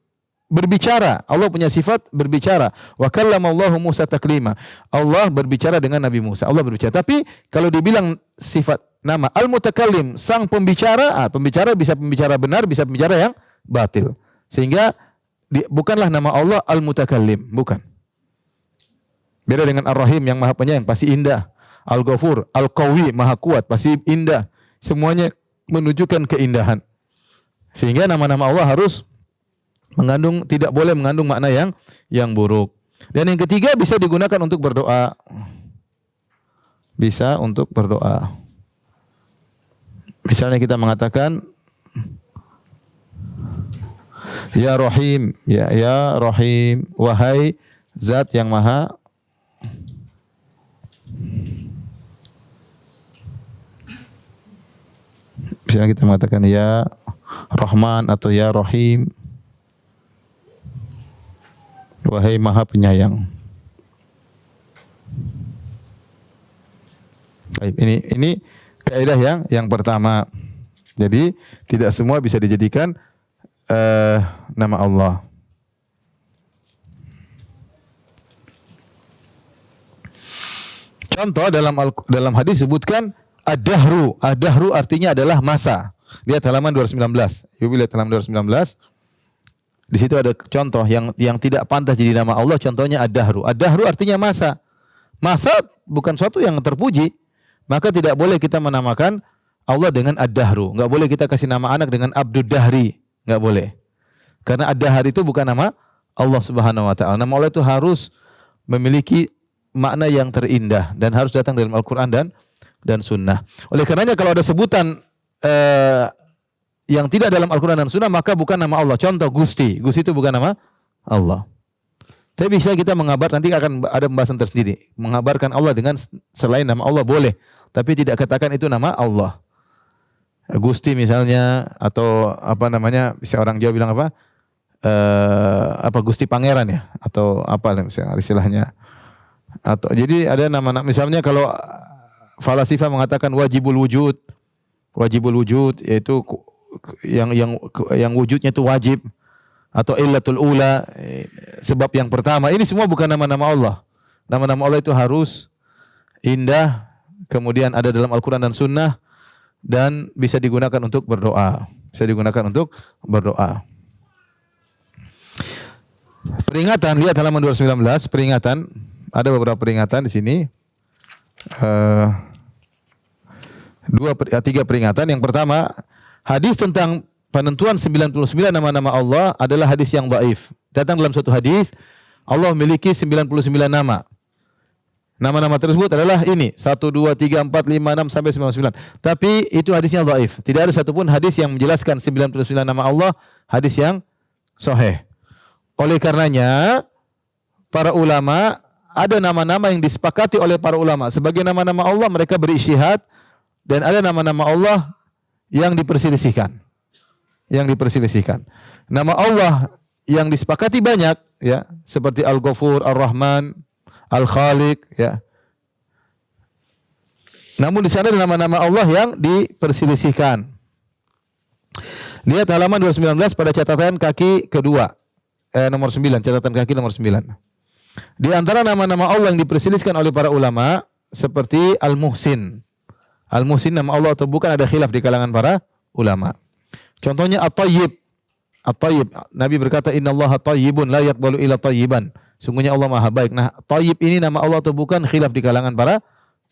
berbicara. Allah punya sifat berbicara. Wa kallamallahu Musa taklima. Allah berbicara dengan Nabi Musa. Allah berbicara. Tapi kalau dibilang sifat nama Al-Mutakallim, sang pembicara, pembicara bisa pembicara benar, bisa pembicara yang batil. Sehingga bukanlah nama Allah Al-Mutakallim, bukan. Beda dengan Ar-Rahim yang Maha Penyayang, pasti indah. Al-Ghafur, Al-Qawi, Maha Kuat, pasti indah. Semuanya menunjukkan keindahan. Sehingga nama-nama Allah harus tidak boleh mengandung makna yang buruk. Dan yang ketiga, bisa digunakan untuk berdoa. Bisa untuk berdoa. Misalnya kita mengatakan Ya Rahim, ya Rahim, wahai Zat yang Maha Misalnya kita mengatakan ya Rahman atau ya Rahim, wahai Maha Penyayang. Baik, ini kaidah yang pertama. Jadi tidak semua bisa dijadikan nama Allah. Contoh dalam hadis disebutkan ad-dahru. Ad-dahru artinya adalah masa. Lihat halaman 219. Ibu lihat halaman 219. Di situ ada contoh yang tidak pantas jadi nama Allah, contohnya ad-dahru. Ad-dahru artinya masa. Masa bukan suatu yang terpuji. Maka tidak boleh kita menamakan Allah dengan ad-dahru. Enggak boleh kita kasih nama anak dengan Abdud Dahri. Enggak boleh. Karena ad-dahr itu bukan nama Allah Subhanahu wa taala. Nama Allah itu harus memiliki makna yang terindah dan harus datang dalam Al-Qur'an dan Sunnah. Oleh karenanya kalau ada sebutan yang tidak dalam Al-Qur'an dan Sunnah maka bukan nama Allah. Contoh Gusti. Gusti itu bukan nama Allah. Tapi bisa kita mengabar, nanti akan ada pembahasan tersendiri. Mengabarkan Allah dengan selain nama Allah boleh, tapi tidak katakan itu nama Allah. Gusti misalnya atau apa namanya, bisa orang Jawa bilang apa? Gusti Pangeran ya atau apa misalnya istilahnya. Atau jadi ada nama misalnya kalau falasifah mengatakan wajibul wujud. Wajibul wujud yaitu yang wujudnya itu wajib, atau illatul ula, sebab yang pertama. Ini semua bukan nama-nama Allah. Nama-nama Allah itu harus indah, kemudian ada dalam Al-Qur'an dan Sunnah, dan bisa digunakan untuk berdoa. Bisa digunakan untuk berdoa. Peringatan, lihat halaman 219, peringatan. Ada beberapa peringatan di sini. Tiga peringatan. Yang pertama, hadis tentang penentuan 99 nama-nama Allah adalah hadis yang dhaif. Datang dalam suatu hadis, Allah memiliki 99 nama. Nama-nama tersebut adalah ini, 1, 2, 3, 4, 5, 6 sampai 99. Tapi itu hadisnya dhaif. Tidak ada satupun hadis yang menjelaskan 99 nama Allah, hadis yang sahih. Oleh karenanya, para ulama, ada nama-nama yang disepakati oleh para ulama. Sebagai nama-nama Allah mereka berijtihad, dan ada nama-nama Allah yang diperselisihkan. Yang diperselisihkan. Nama Allah yang disepakati banyak, ya, seperti Al-Ghafur, Ar-Rahman, Al-Khaliq, ya. Namun di sana ada nama-nama Allah yang diperselisihkan. Lihat halaman 219 pada catatan kaki kedua. Nomor 9, catatan kaki nomor 9. Di antara nama-nama Allah yang diperselisihkan oleh para ulama seperti Al-Muhsin. Al-Muhsin nama Allah atau bukan, ada khilaf di kalangan para ulama. Contohnya At-Tayyib. At-Tayyib. Nabi berkata innallaha tayyibun la yaqbalu illa tayyiban. Sungguhnya Allah Maha baik. Nah, Tayyib ini nama Allah atau bukan, khilaf di kalangan para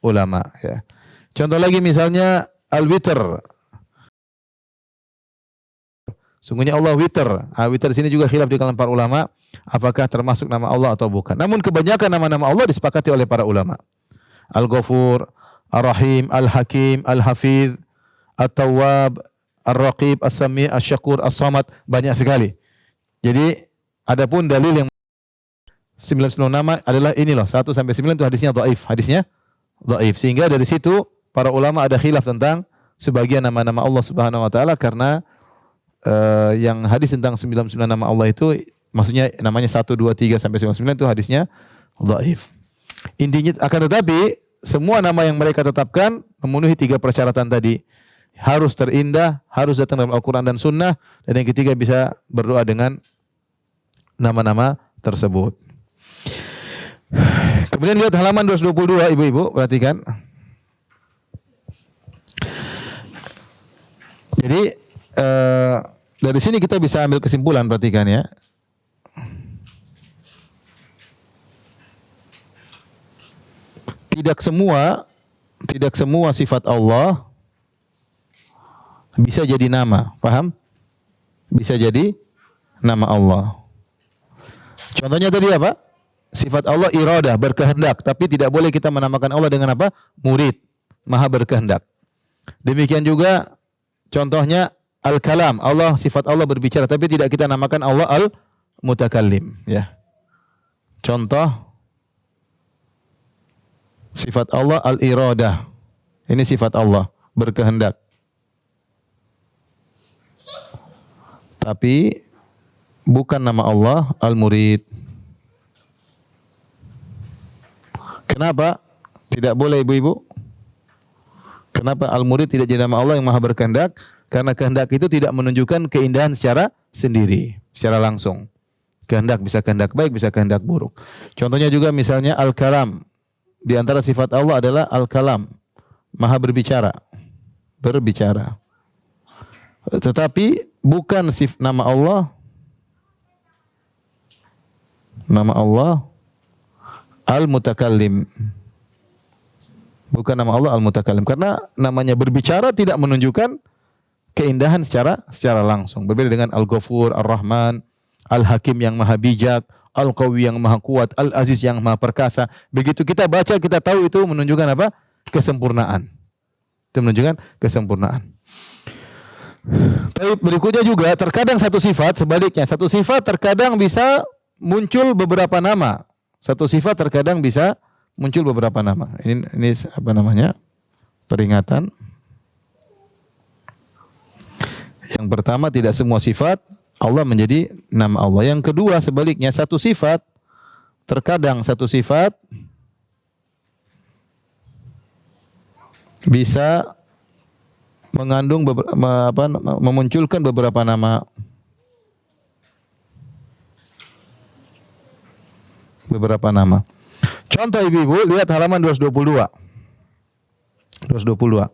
ulama, ya. Contoh lagi misalnya Al-Witr. Sungguhnya Allah witr. Witr di sini juga khilaf di kalangan para ulama, apakah termasuk nama Allah atau bukan. Namun kebanyakan nama-nama Allah disepakati oleh para ulama. Al-Ghafur, Ar-Rahim, Al-Hakim, Al-Hafidh, At-Tawwab, Ar-Raqib, As-Sami', Asy-Syakur, As-Samad, banyak sekali. Jadi adapun dalil yang 99 nama adalah ini loh, 1 sampai 9 itu hadisnya dhaif, sehingga dari situ para ulama ada khilaf tentang sebagian nama-nama Allah Subhanahu wa taala karena yang hadis tentang 99 nama Allah itu maksudnya namanya 1 2 3 sampai 99 itu hadisnya dhaif. Intinya akan tetapi semua nama yang mereka tetapkan memenuhi 3 persyaratan tadi. Harus terindah, harus datang dalam Al-Qur'an dan Sunnah, dan yang ketiga bisa berdoa dengan nama-nama tersebut. Kemudian lihat halaman 222 ibu-ibu, perhatikan. Jadi dari sini kita bisa ambil kesimpulan, perhatikan ya. Tidak semua sifat Allah bisa jadi nama, paham? Bisa jadi nama Allah. Contohnya tadi apa? Sifat Allah iradah, berkehendak, tapi tidak boleh kita menamakan Allah dengan apa? Murid, maha berkehendak. Demikian juga contohnya al-kalam, Allah sifat Allah berbicara, tapi tidak kita namakan Allah al-mutakallim, ya. Contoh sifat Allah al-iradah. Ini sifat Allah, berkehendak. Tapi bukan nama Allah al-murid. Kenapa? Tidak boleh ibu-ibu. Kenapa al-murid tidak jadi nama Allah yang maha berkehendak? Karena kehendak itu tidak menunjukkan keindahan secara sendiri, secara langsung. Kehendak bisa kehendak baik, bisa kehendak buruk. Contohnya juga misalnya al-kalam. Di antara sifat Allah adalah al-kalam, maha berbicara. Berbicara. Tetapi bukan nama Allah al-mutakallim. Bukan nama Allah al-mutakallim karena namanya berbicara tidak menunjukkan keindahan secara langsung. Berbeda dengan al-Ghafur, ar-Rahman, al-Hakim yang maha bijak, al-Qawi yang maha kuat, al-Aziz yang maha perkasa. Begitu kita baca, kita tahu itu menunjukkan apa? Kesempurnaan. Itu menunjukkan kesempurnaan. Tapi berikutnya juga terkadang satu sifat sebaliknya. Satu sifat terkadang bisa muncul beberapa nama. Satu sifat terkadang bisa muncul beberapa nama. Ini apa namanya? Peringatan. Yang pertama, tidak semua sifat Allah menjadi nama Allah. Yang kedua sebaliknya, satu sifat terkadang satu sifat bisa mengandung memunculkan beberapa nama. Beberapa nama. Contoh ibu-ibu, lihat halaman 222. 222.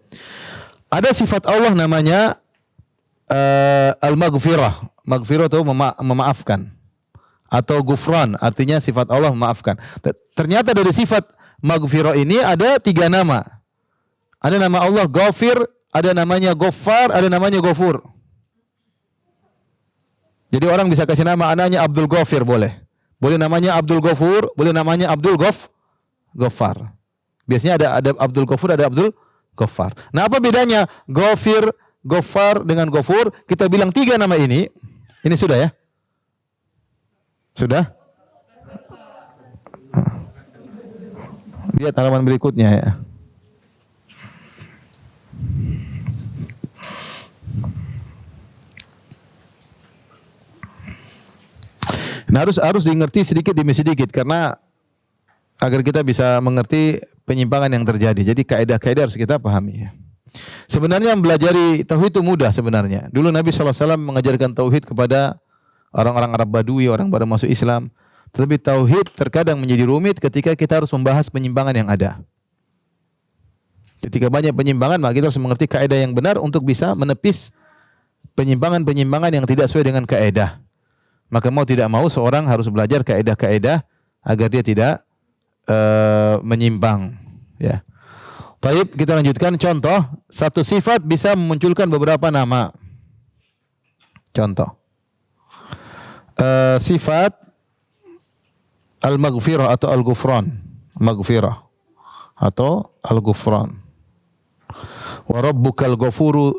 Ada sifat Allah namanya al-maghfirah. Maghfirah itu memaafkan. Atau gufran, artinya sifat Allah memaafkan. Ternyata dari sifat maghfirah ini ada 3 nama. Ada nama Allah Ghafir, ada namanya Ghaffar, ada namanya Ghafur. Jadi orang bisa kasih nama anaknya Abdul Ghafir boleh. Boleh namanya Abdul Ghafur, boleh namanya Abdul Ghaffar. Biasanya ada Abdul Ghafur, ada Abdul Ghaffar. Nah, apa bedanya Ghafir, Ghaffar dengan Ghafur? Kita bilang 3 nama ini. Ini sudah ya? Sudah? Lihat halaman berikutnya ya. Nah, harus dimengerti sedikit demi sedikit karena agar kita bisa mengerti penyimpangan yang terjadi. Jadi kaidah-kaidah harus kita pahami. Sebenarnya mempelajari tauhid itu mudah sebenarnya. Dulu Nabi SAW mengajarkan tauhid kepada orang-orang Arab Badui, orang baru masuk Islam. Tetapi tauhid terkadang menjadi rumit ketika kita harus membahas penyimpangan yang ada. Ketika banyak penyimpangan, maka kita harus mengerti kaidah yang benar untuk bisa menepis penyimpangan-penyimpangan yang tidak sesuai dengan kaidah. Maka mau tidak mau seorang harus belajar kaidah-kaidah agar dia tidak menyimpang. Ya. Baik, kita lanjutkan. Contoh, satu sifat bisa memunculkan beberapa nama. Contoh, sifat al-maghfirah atau al-ghufran. Maghfirah atau al-ghufran. Wa rabbukal ghafuru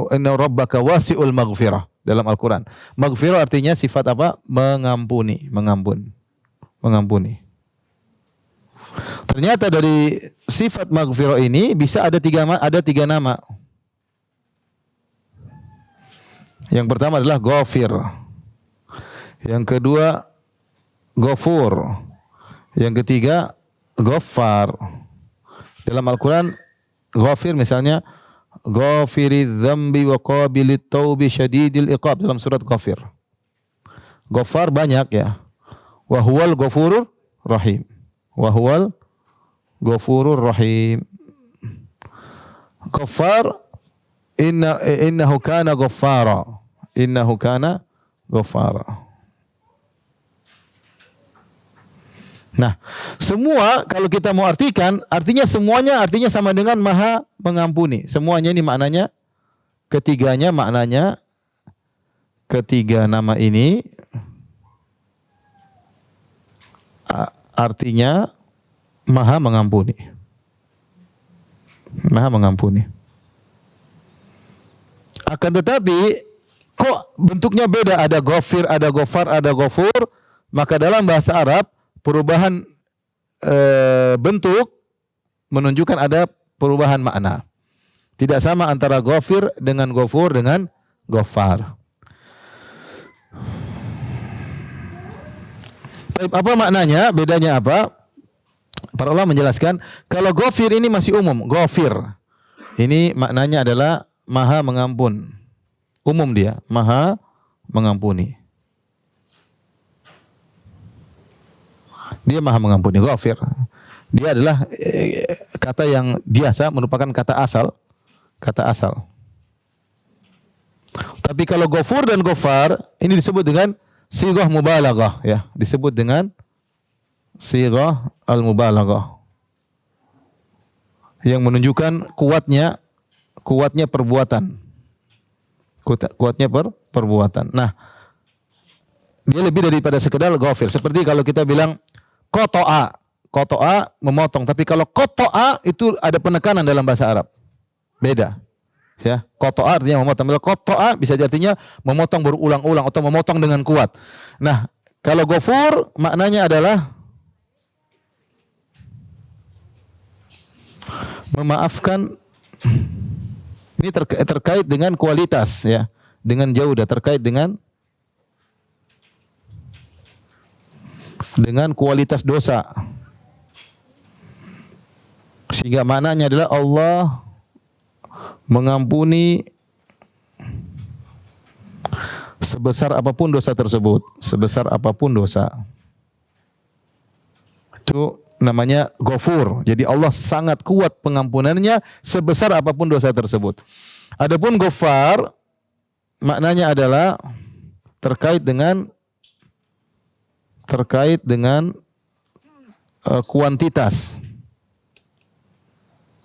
inna rabbaka wasi'ul maghfirah dalam Al-Qur'an. Maghfirah artinya sifat apa? Mengampuni, mengampuni. Ternyata dari sifat maghfirah ini bisa ada tiga nama. Yang pertama adalah Ghafir. Yang kedua Ghafur. Yang ketiga Ghaffar. Dalam Al-Qur'an Ghafir misalnya Ghafiridz dzambi wa qabilit taubi syadidil iqab dalam surat Ghafir. Ghaffar banyak ya. Wa huwal ghafurur rahim. Wa huwal ghafurur rahim. Ghaffar innahu kana ghaffara. Innahu kana ghaffara. Nah, semua kalau kita mau artikan, semuanya artinya sama dengan Maha mengampuni. Semuanya ini maknanya, ketiga nama ini artinya Maha mengampuni. Maha mengampuni. Akan tetapi kok bentuknya beda? Ada Ghafir, ada Ghaffar, ada Ghafur. Maka dalam bahasa Arab perubahan bentuk menunjukkan ada perubahan makna. Tidak sama antara Ghafir dengan Ghafur dengan Ghaffar. Apa maknanya? Bedanya apa? Para ulama menjelaskan kalau Ghafir ini masih umum. Ghafir ini maknanya adalah Maha mengampun. Umum dia, Maha mengampuni. Dia Maha mengampuni, Ghafir. Dia adalah kata yang biasa, merupakan kata asal. Kata asal. Tapi kalau Ghafur dan Ghaffar ini disebut dengan sighah mubalaghah ya, disebut dengan sighah al-mubalaghah. Yang menunjukkan kuatnya perbuatan. Kuatnya perbuatan. Nah, dia lebih daripada sekedar Ghafir. Seperti kalau kita bilang Qata'a memotong, tapi kalau qata'a itu ada penekanan dalam bahasa Arab. Beda. Ya, qata'a artinya memotong. Kalau qata'a bisa artinya memotong berulang-ulang atau memotong dengan kuat. Nah, kalau Ghafur maknanya adalah memaafkan. Ini terkait dengan kualitas ya, dengan jaudah, terkait dengan kualitas dosa. Sehingga maknanya adalah Allah mengampuni sebesar apapun dosa tersebut, sebesar apapun dosa. Itu namanya Ghafur. Jadi Allah sangat kuat pengampunannya sebesar apapun dosa tersebut. Adapun Ghaffar maknanya adalah terkait dengan kuantitas.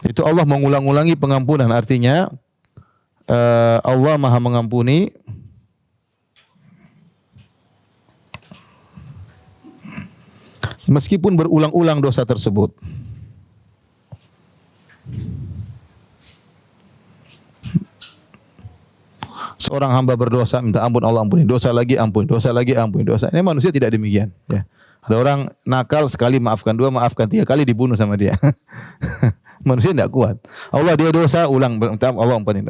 Itu Allah mengulang-ulangi pengampunan. Artinya Allah Maha mengampuni meskipun berulang-ulang dosa tersebut. Seorang hamba berdosa minta ampun, Allah ampuni. Dosa lagi ampuni, dosa lagi ampuni, dosa. Ini manusia tidak demikian. Ya. Ada orang nakal sekali maafkan, dua maafkan, tiga kali dibunuh sama dia. Manusia tidak kuat. Allah dia dosa ulang, minta Allah ampuni.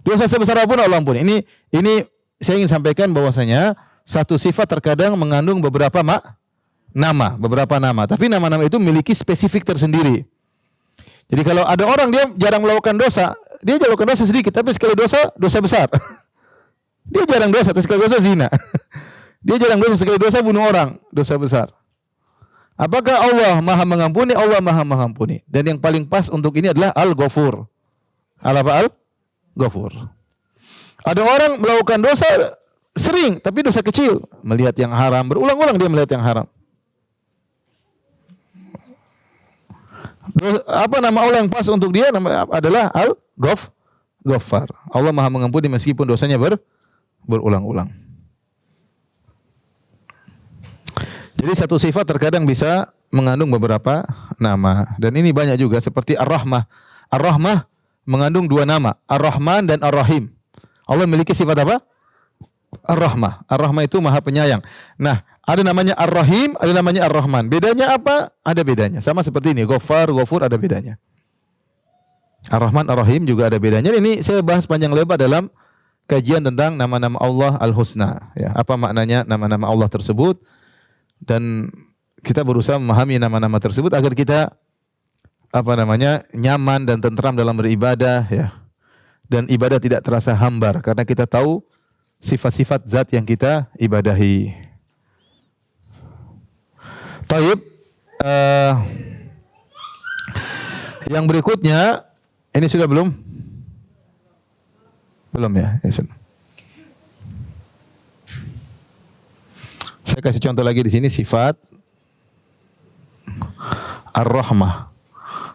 Dosa sebesar apapun Allah ampuni. Ini saya ingin sampaikan bahwasanya satu sifat terkadang mengandung beberapa beberapa nama. Tapi nama-nama itu memiliki spesifik tersendiri. Jadi kalau ada orang dia jarang melakukan dosa, dia jarang melakukan dosa sedikit, tapi sekali dosa besar. Dia jarang dosa, tapi sekali dosa zina. Dia jarang dosa, sekali dosa bunuh orang, dosa besar. Apakah Allah Maha mengampuni? Allah Maha mengampuni. Dan yang paling pas untuk ini adalah Al-Ghafur. Al-Ghafur. Ada orang melakukan dosa sering, tapi dosa kecil. Melihat yang haram, berulang-ulang dia melihat yang haram. Apa nama Allah yang pas untuk dia? Nama adalah Al-Ghaffar. Allah Maha mengampuni meskipun dosanya berulang-ulang. Jadi satu sifat terkadang bisa mengandung beberapa nama. Dan ini banyak juga seperti Ar-Rahmah. Ar-Rahmah mengandung dua nama, Ar-Rahman dan Ar-Rahim. Allah memiliki sifat apa? Ar-Rahmah. Ar-Rahmah itu Maha Penyayang. Nah, ada namanya Ar-Rahim, ada namanya Ar-Rahman. Bedanya apa? Ada bedanya. Sama seperti ini, Ghaffar, Ghafur ada bedanya. Ar-Rahman, Ar-Rahim juga ada bedanya. Ini saya bahas panjang lebar dalam kajian tentang nama-nama Allah Al-Husna. Ya, apa maknanya nama-nama Allah tersebut? Dan kita berusaha memahami nama-nama tersebut agar kita nyaman dan tentram dalam beribadah, ya. Dan ibadah tidak terasa hambar karena kita tahu sifat-sifat zat yang kita ibadahi. Taib, yang berikutnya ini sudah belum? Belum ya? Ya sudah. Saya kasih contoh lagi di sini sifat Ar-Rahmah.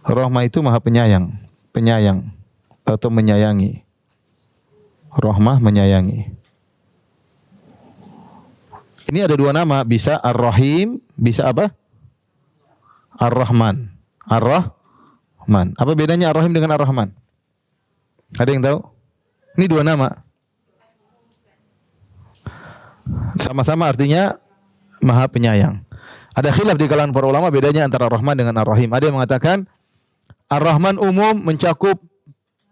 Rahmah itu Maha Penyayang, penyayang atau menyayangi. Rahmah menyayangi. Ini ada dua nama, bisa Ar-Rahim, bisa apa? Ar-Rahman. Ar-Rahman. Apa bedanya Ar-Rahim dengan Ar-Rahman? Ada yang tahu? Ini dua nama. Sama-sama artinya Maha Penyayang. Ada khilaf di kalangan para ulama bedanya antara Ar-Rahman dengan Ar-Rahim. Ada yang mengatakan Ar-Rahman umum mencakup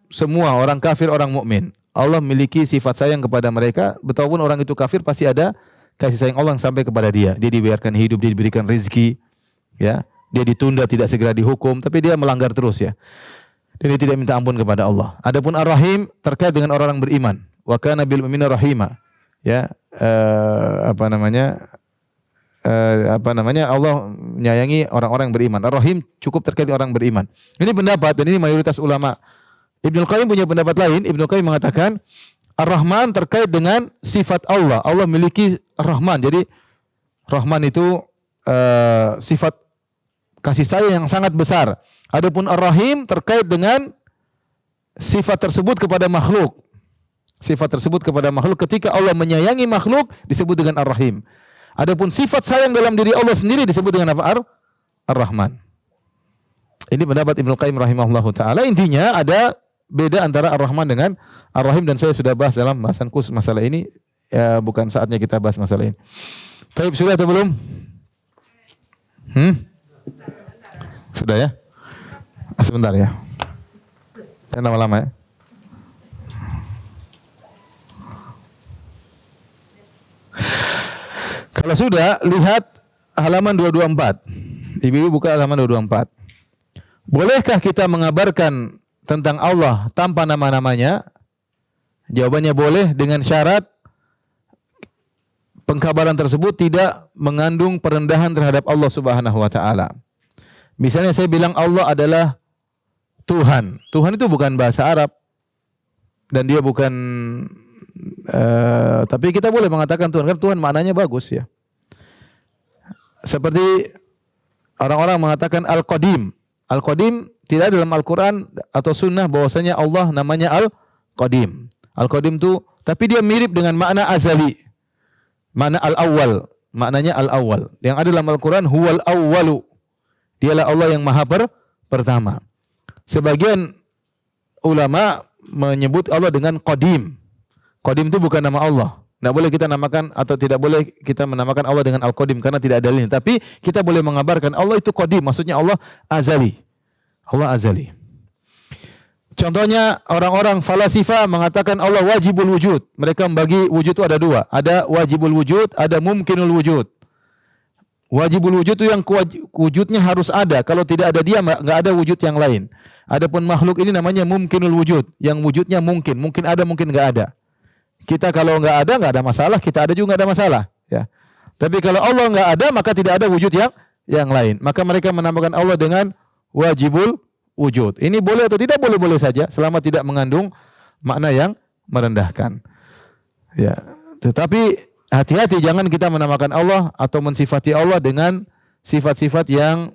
semua orang kafir, orang mukmin. Allah memiliki sifat sayang kepada mereka, betapapun orang itu kafir pasti ada kasih sayang Allah yang sampai kepada dia. Dia dibiarkan hidup, dia diberikan rezeki, ya. Dia ditunda, tidak segera dihukum, tapi dia melanggar terus, ya. Dan dia tidak minta ampun kepada Allah. Adapun Ar-Rahim terkait dengan orang-orang beriman. Wa kana bil mu'minina rahima. Ya, Allah menyayangi orang-orang yang beriman. Ar-Rahim cukup terkait dengan orang beriman. Ini pendapat dan ini mayoritas ulama. Ibnu Qayyim punya pendapat lain. Ibnu Qayyim mengatakan Ar-Rahman terkait dengan sifat Allah. Allah memiliki Rahman. Jadi Rahman itu sifat kasih sayang yang sangat besar. Adapun Ar-Rahim terkait dengan sifat tersebut kepada makhluk. Sifat tersebut kepada makhluk ketika Allah menyayangi makhluk disebut dengan Ar-Rahim. Adapun sifat sayang dalam diri Allah sendiri disebut dengan apa? Ar-Rahman. Ini pendapat Ibnu Qayyim rahimahullahu taala. Intinya ada beda antara Ar-Rahman dengan Ar-Rahim dan saya sudah bahas dalam bahasan khusus masalah ini. Ya, bukan saatnya kita bahas masalah ini. Taib sudah atau belum? Sudah ya? Sebentar ya. Jangan lama-lama ya. Kalau sudah, lihat halaman 224. Ibu-ibu buka halaman 224. Bolehkah kita mengabarkan tentang Allah tanpa nama-namanya? Jawabannya boleh dengan syarat pengkabaran tersebut tidak mengandung perendahan terhadap Allah Subhanahu wa taala. Misalnya saya bilang Allah adalah Tuhan. Tuhan itu bukan bahasa Arab dan dia bukan tapi kita boleh mengatakan Tuhan karena Tuhan maknanya bagus ya. Seperti orang-orang mengatakan Al-Qadim. Al-Qadim tidak ada dalam Al-Quran atau Sunnah bahwasanya Allah namanya Al-Qadim. Al-Qadim itu, tapi dia mirip dengan makna azali. Makna Al-Awwal. Maknanya Al-Awwal. Yang ada dalam Al-Quran, Huwal Awwalu. Dialah Allah yang maha pertama. Sebagian ulama menyebut Allah dengan Qadim. Qadim itu bukan nama Allah. Tidak boleh kita namakan atau tidak boleh kita menamakan Allah dengan Al-Qadim karena tidak ada dalilnya. Tapi kita boleh mengabarkan Allah itu Qadim, maksudnya Allah azali. Allah azali. Contohnya orang-orang falasifah mengatakan Allah wajibul wujud. Mereka membagi wujud itu ada dua. Ada wajibul wujud, ada mumkinul wujud. Wajibul wujud itu yang wujudnya harus ada. Kalau tidak ada dia, enggak ada wujud yang lain. Adapun makhluk ini namanya mumkinul wujud, yang wujudnya mungkin ada, mungkin enggak ada. Kita kalau enggak ada masalah, kita ada juga enggak ada masalah, ya. Tapi kalau Allah enggak ada, maka tidak ada wujud yang lain. Maka mereka menamakan Allah dengan wajibul wujud. Ini boleh atau tidak? Boleh-boleh saja selama tidak mengandung makna yang merendahkan. Ya. Tetapi hati-hati jangan kita menamakan Allah atau mensifati Allah dengan sifat-sifat yang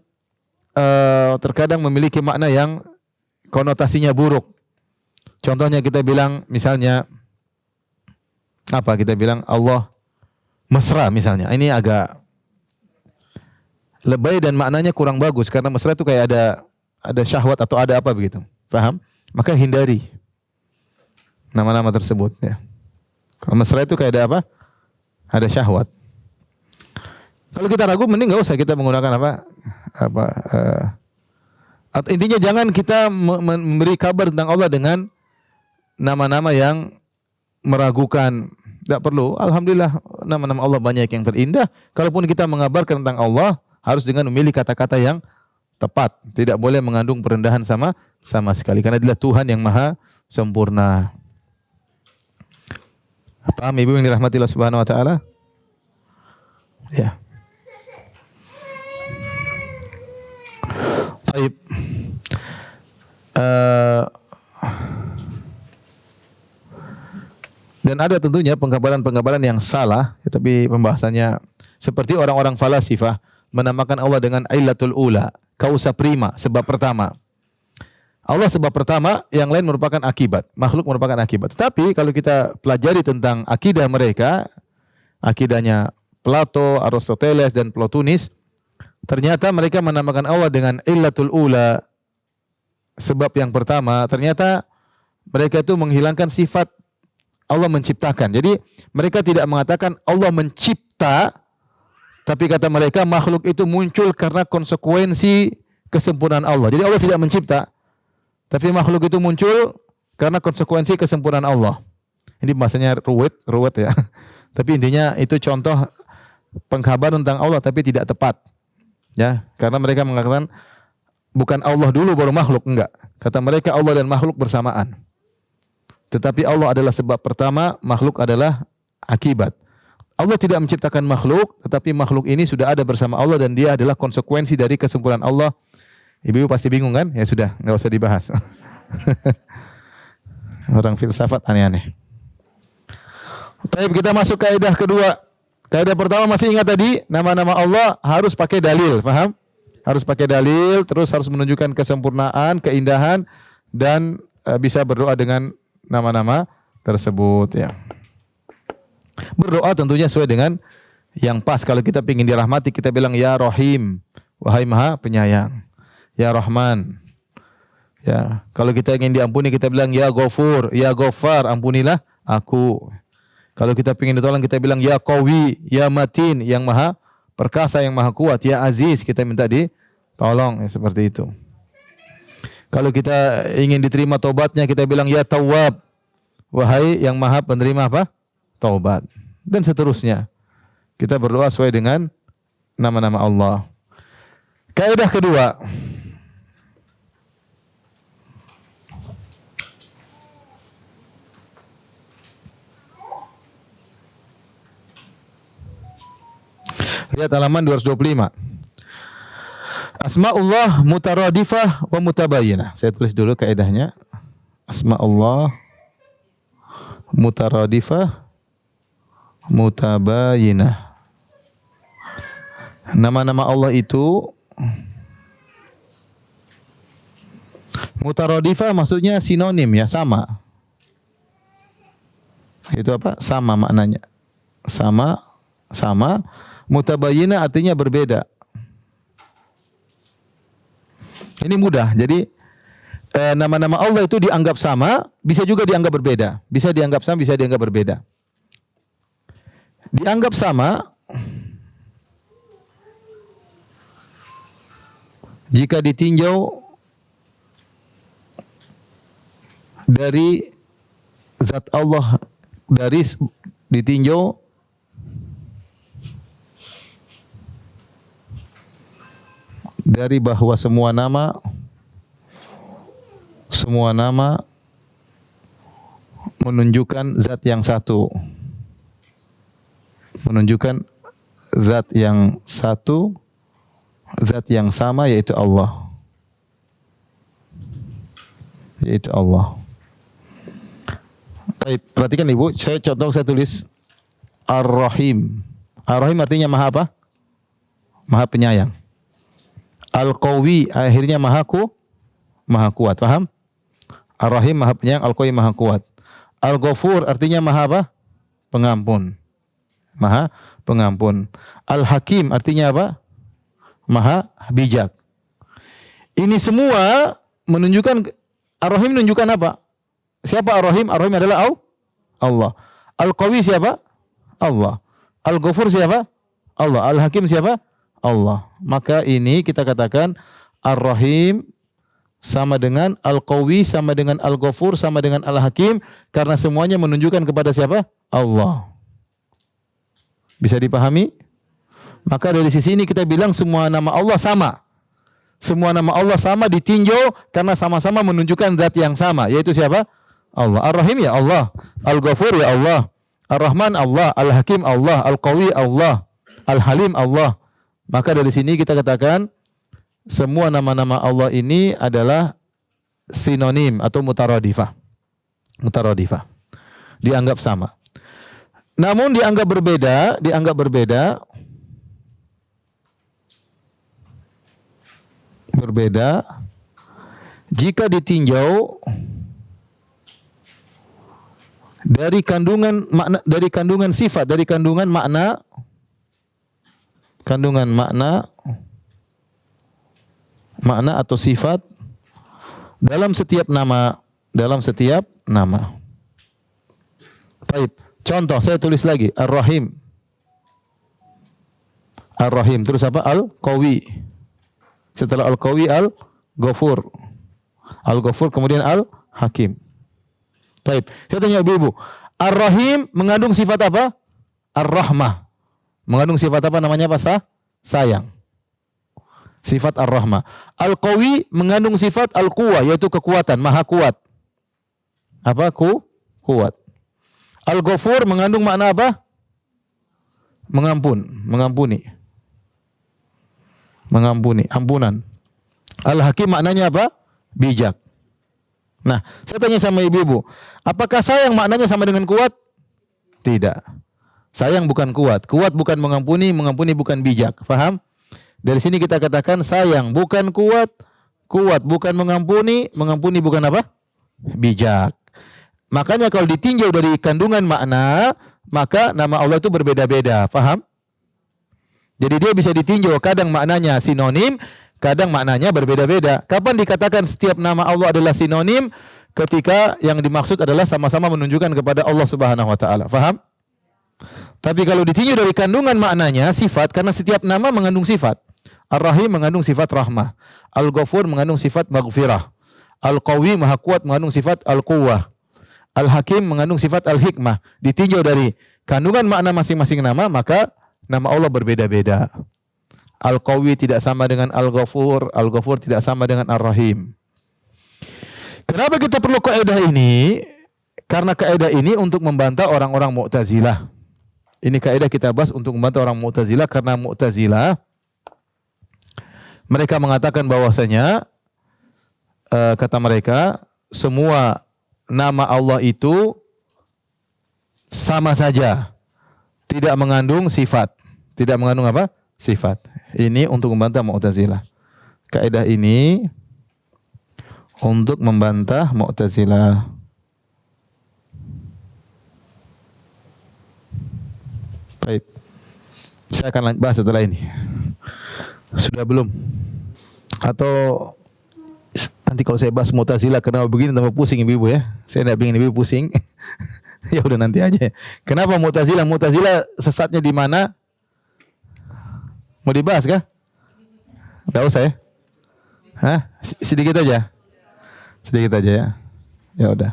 terkadang memiliki makna yang konotasinya buruk. Contohnya kita bilang misalnya apa? Kita bilang Allah mesra misalnya. Ini agak lebay dan maknanya kurang bagus karena mesra itu kayak ada syahwat atau ada apa begitu. paham? Maka hindari nama-nama tersebut ya. Kalau mesra itu kayak ada apa? Ada syahwat. Kalau kita ragu, mending nggak usah kita menggunakan atau intinya jangan kita memberi kabar tentang Allah dengan nama-nama yang meragukan. Tidak perlu. Alhamdulillah nama-nama Allah banyak yang terindah. Kalaupun kita mengabarkan tentang Allah, harus dengan memilih kata-kata yang tepat. Tidak boleh mengandung perendahan sama sekali. Karena Dialah Tuhan yang maha sempurna. Paham Ibu yang dirahmati Allah Subhanahu wa taala? Ya. Baik. Dan ada tentunya pengkabaran-pengkabaran yang salah, tapi pembahasannya seperti orang-orang falasifah menamakan Allah dengan Ailatul Ula, kausa prima, sebab pertama. Allah sebab pertama, yang lain merupakan akibat. Makhluk merupakan akibat. Tetapi kalau kita pelajari tentang akidah mereka, akidahnya Plato, Aristoteles dan Plotinus, ternyata mereka menamakan Allah dengan Illatul Ula, sebab yang pertama. Ternyata mereka itu menghilangkan sifat Allah menciptakan. Jadi mereka tidak mengatakan Allah mencipta, tapi kata mereka makhluk itu muncul karena konsekuensi kesempurnaan Allah. Jadi Allah tidak mencipta, tapi makhluk itu muncul karena konsekuensi kesempurnaan Allah. Ini bahasanya ruwet ya. Tapi intinya itu contoh pengkabaran tentang Allah tapi tidak tepat. Ya, karena mereka mengatakan bukan Allah dulu baru makhluk, enggak. Kata mereka Allah dan makhluk bersamaan. Tetapi Allah adalah sebab pertama, makhluk adalah akibat. Allah tidak menciptakan makhluk, tetapi makhluk ini sudah ada bersama Allah dan dia adalah konsekuensi dari kesempurnaan Allah. Ibu pasti bingung kan? Ya sudah, enggak usah dibahas. Orang filsafat aneh-aneh. Baik, kita masuk kaidah kedua. Kaidah pertama masih ingat tadi, nama-nama Allah harus pakai dalil, paham? Harus pakai dalil, terus harus menunjukkan kesempurnaan, keindahan, dan bisa berdoa dengan nama-nama tersebut ya. Berdoa tentunya sesuai dengan yang pas. Kalau kita ingin dirahmati, kita bilang ya Rahim, wahai Maha Penyayang. Ya Rahman. Ya, kalau kita ingin diampuni, kita bilang ya Ghafur, ya Ghaffar, ampunilah aku. Kalau kita ingin ditolong, kita bilang ya Qawi, ya Matin, yang Maha Perkasa, yang Maha Kuat, ya Aziz, kita minta ditolong ya, seperti itu. Kalau kita ingin diterima taubatnya, kita bilang ya Tawwab, wahai yang Maha Penerima apa? Taubat, dan seterusnya. Kita berdoa sesuai dengan nama-nama Allah. Kaidah kedua. Lihat halaman 225. Asma'ullah mutaradifah wa mutabayyinah. Saya tulis dulu kaidahnya. Asma'ullah mutaradifah mutabayyinah. Nama-nama Allah itu mutaradifah maksudnya sinonim ya, sama. Itu apa? Sama maknanya. Sama. Mutabayyinah artinya berbeda. Ini mudah. Jadi nama-nama Allah itu dianggap sama, bisa juga dianggap berbeda. Bisa dianggap sama, bisa dianggap berbeda. Dianggap sama jika ditinjau dari zat Allah, ditinjau dari bahwa semua nama menunjukkan zat yang satu. Menunjukkan zat yang satu, zat yang sama, yaitu Allah. Yaitu Allah. Baik, perhatikan Ibu, saya tulis Ar-Rahim. Ar-Rahim artinya Maha apa? Maha Penyayang. Al-Qawi akhirnya Maha Kuat, paham? Ar-Rahim Maha Penyayang, Al-Qawi Maha Kuat. Al-Ghafur artinya Maha apa? Pengampun. Maha Pengampun. Al-Hakim artinya apa? Maha Bijak. Ini semua menunjukkan Ar-Rahim menunjukkan apa? Siapa Ar-Rahim? Ar-Rahim adalah Allah. Al-Qawi siapa? Allah. Al-Ghafur siapa? Allah. Al-Hakim siapa? Allah. Maka ini kita katakan Ar-Rahim sama dengan Al-Qawi, sama dengan Al-Ghafur, sama dengan Al-Hakim, karena semuanya menunjukkan kepada siapa? Allah. Bisa dipahami? Maka dari sisi ini kita bilang semua nama Allah sama. Semua nama Allah sama ditinjau karena sama-sama menunjukkan zat yang sama, yaitu siapa? Allah. Ar-Rahim ya Allah, Al-Ghafur ya Allah, Ar-Rahman Allah, Al-Hakim Allah, Al-Qawi Allah, Al-Halim Allah. Maka dari sini kita katakan semua nama-nama Allah ini adalah sinonim atau mutaradifah. Mutaradifah. Dianggap sama. Namun dianggap berbeda jika ditinjau dari kandungan makna, dari kandungan sifat, dari kandungan makna atau sifat dalam setiap nama, Baik, contoh saya tulis lagi Ar-Rahim. Terus apa? Al-Qawi. Setelah Al-Qawi Al-Ghafur. Al-Ghafur kemudian Al-Hakim. Baik, saya tanya ibu-ibu, Ar-Rahim mengandung sifat apa? Ar-Rahmah. Mengandung sifat apa namanya apa? Sayang. Sifat Ar-Rahmah. Al-Qawi mengandung sifat Al-Quwa, yaitu kekuatan, maha kuat. Apa? Kuat. Al-Ghafur mengandung makna apa? Mengampuni, ampunan. Al-Hakim maknanya apa? Bijak. Nah, saya tanya sama ibu-ibu, apakah sayang maknanya sama dengan kuat? Tidak. Sayang bukan kuat, kuat bukan mengampuni, mengampuni bukan bijak. Faham? Dari sini kita katakan sayang bukan kuat, kuat bukan mengampuni, mengampuni bukan apa? Bijak. Makanya kalau ditinjau dari kandungan makna, maka nama Allah itu berbeda-beda. Faham? Jadi dia bisa ditinjau kadang maknanya sinonim, kadang maknanya berbeda-beda. Kapan dikatakan setiap nama Allah adalah sinonim? Ketika yang dimaksud adalah sama-sama menunjukkan kepada Allah Subhanahu wa taala. Faham? Tapi kalau ditinjau dari kandungan maknanya sifat, karena setiap nama mengandung sifat. Ar-Rahim mengandung sifat rahmah. Al-Ghafur mengandung sifat maghfirah. Al-Qawi maha kuat mengandung sifat al-Quwwah. Al-Hakim mengandung sifat al-Hikmah. Ditinjau dari kandungan makna masing-masing nama, maka nama Allah berbeda-beda. Al-Qawi tidak sama dengan Al-Ghafur, Al-Ghafur tidak sama dengan Ar-Rahim. Kenapa kita perlu kaidah ini? Karena kaidah ini untuk membantah orang-orang Mu'tazilah. Ini kaidah kita bahas untuk membantah orang Mu'tazilah, karena Mu'tazilah mereka mengatakan bahwasanya kata mereka semua nama Allah itu sama saja, tidak mengandung sifat. Tidak mengandung apa? Sifat. Ini untuk membantah Mu'tazilah. Kaidah ini untuk membantah Mu'tazilah. Baik. Saya akan bahas setelah ini. Sudah belum? Atau nanti kalau saya bahas Mu'tazilah kenapa begini tambah pusing ibu-ibu ya. Saya tidak ingin ibu pusing. Ya udah nanti aja. Kenapa Mu'tazilah? Mu'tazilah sesatnya di mana? Mau dibahas kah? Enggak usah ya? Hah? Sedikit aja. Sedikit aja ya. Ya udah.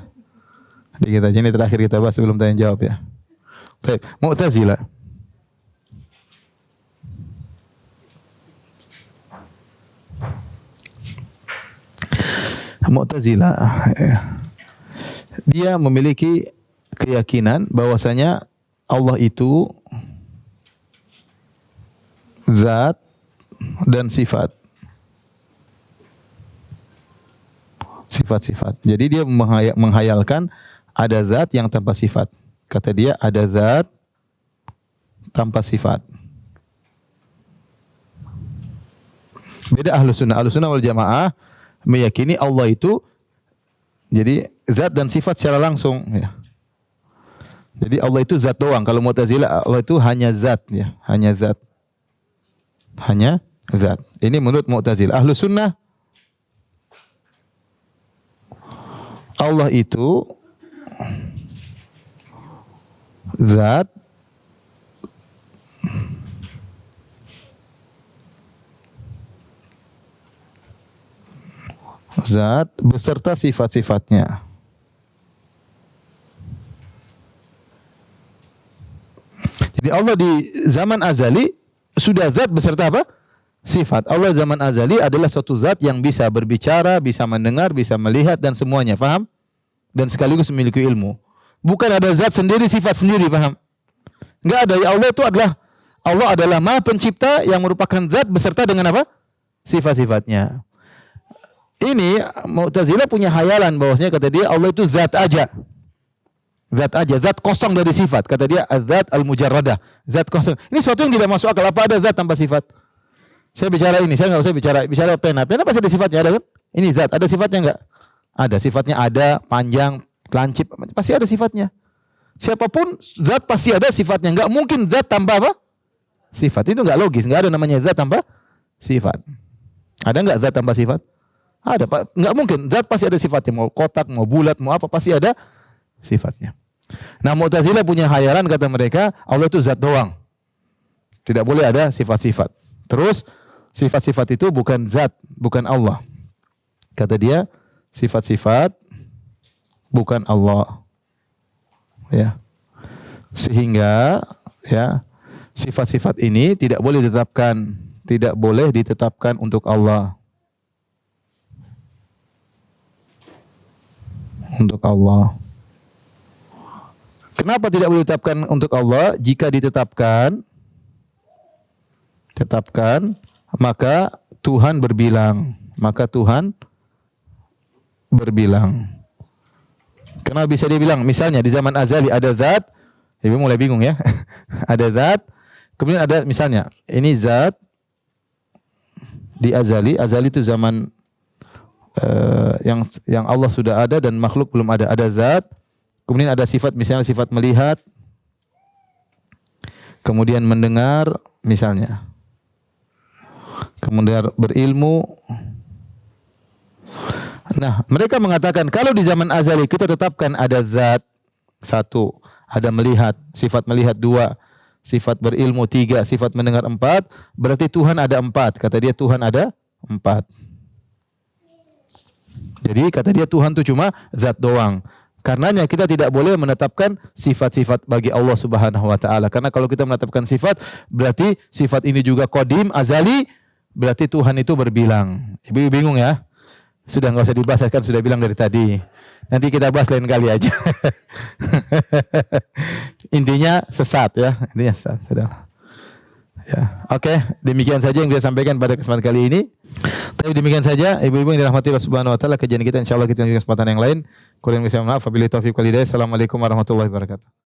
Sedikit aja, ini terakhir kita bahas sebelum tanya jawab ya. Baik, Mu'tazilah. Mu'tazilah dia memiliki keyakinan bahwasanya Allah itu zat dan sifat. Sifat-sifat. Jadi dia menghayalkan ada zat yang tanpa sifat. Kata dia ada zat tanpa sifat. Beda Ahlus Sunnah wal Jamaah meyakini Allah itu jadi zat dan sifat secara langsung ya. Jadi Allah itu zat doang. Kalau Mu'tazilah Allah itu hanya zat ya, hanya zat. Hanya zat. Ini menurut Mu'tazilah. Ahlus Sunnah Allah itu zat beserta sifat-sifatnya. Jadi Allah di zaman azali sudah zat beserta apa? Sifat. Allah zaman azali adalah suatu zat yang bisa berbicara, bisa mendengar, bisa melihat dan semuanya, paham? Dan sekaligus memiliki ilmu. Bukan ada zat sendiri, sifat sendiri, paham? Enggak ada. Allah adalah Maha Pencipta yang merupakan zat beserta dengan apa? Sifat-sifatnya. Ini Mu'tazilah punya hayalan bahwasanya kata dia Allah itu zat aja. Zat aja, zat kosong dari sifat. Kata dia zat al-mujarradah, zat kosong. Ini sesuatu yang tidak masuk akal. Apa ada zat tanpa sifat? Saya bicara ini, saya enggak usah bicara pena. Pena pasti ada sifatnya, ada kan? Ini zat, ada sifatnya enggak? Ada, sifatnya ada, panjang, lancip, pasti ada sifatnya. Siapapun zat pasti ada sifatnya. Enggak mungkin zat tanpa apa? Sifat. Itu enggak logis, enggak ada namanya zat tanpa sifat. Ada enggak zat tanpa sifat? Ada, Pak. Enggak mungkin. Zat pasti ada sifatnya. Mau kotak, mau bulat, mau apa, pasti ada sifatnya. Nah, Mu'tazilah punya hayalan, kata mereka, Allah itu zat doang. Tidak boleh ada sifat-sifat. Terus, sifat-sifat itu bukan zat, bukan Allah. Kata dia, sifat-sifat bukan Allah. Ya. Sehingga, ya, sifat-sifat ini tidak boleh ditetapkan untuk Allah. Untuk Allah. Kenapa tidak boleh ditetapkan untuk Allah? Jika ditetapkan, maka Tuhan berbilang. Kenapa bisa dibilang? Misalnya di zaman azali ada zat, ibu mulai bingung ya. Ada zat, kemudian ada misalnya ini zat di azali itu zaman yang Allah sudah ada dan makhluk belum ada. Ada zat, kemudian ada sifat, misalnya sifat melihat, kemudian mendengar, misalnya, kemudian berilmu. Nah, mereka mengatakan kalau di zaman azali kita tetapkan ada zat satu, ada melihat, sifat melihat dua, sifat berilmu tiga, sifat mendengar empat, berarti Tuhan ada empat. Kata dia Tuhan ada empat. Jadi kata dia Tuhan itu cuma zat doang. Karenanya kita tidak boleh menetapkan sifat-sifat bagi Allah Subhanahu wa taala. Karena kalau kita menetapkan sifat, berarti sifat ini juga qadim, azali, berarti Tuhan itu berbilang. Ibu bingung ya? Sudah enggak usah dibahas, kan sudah bilang dari tadi. Nanti kita bahas lain kali aja. Intinya sesat ya. Intinya sesat. Sudah. Ya. Oke, demikian saja yang saya sampaikan pada kesempatan kali ini. Tapi demikian saja ibu-ibu yang dirahmati Allah Subhanahu wa taala, kajian kita insyaallah kita lanjutkan kesempatan yang lain. Kurang bisa maaf, wabillahi taufiq wal hidayah. Assalamualaikum warahmatullahi wabarakatuh.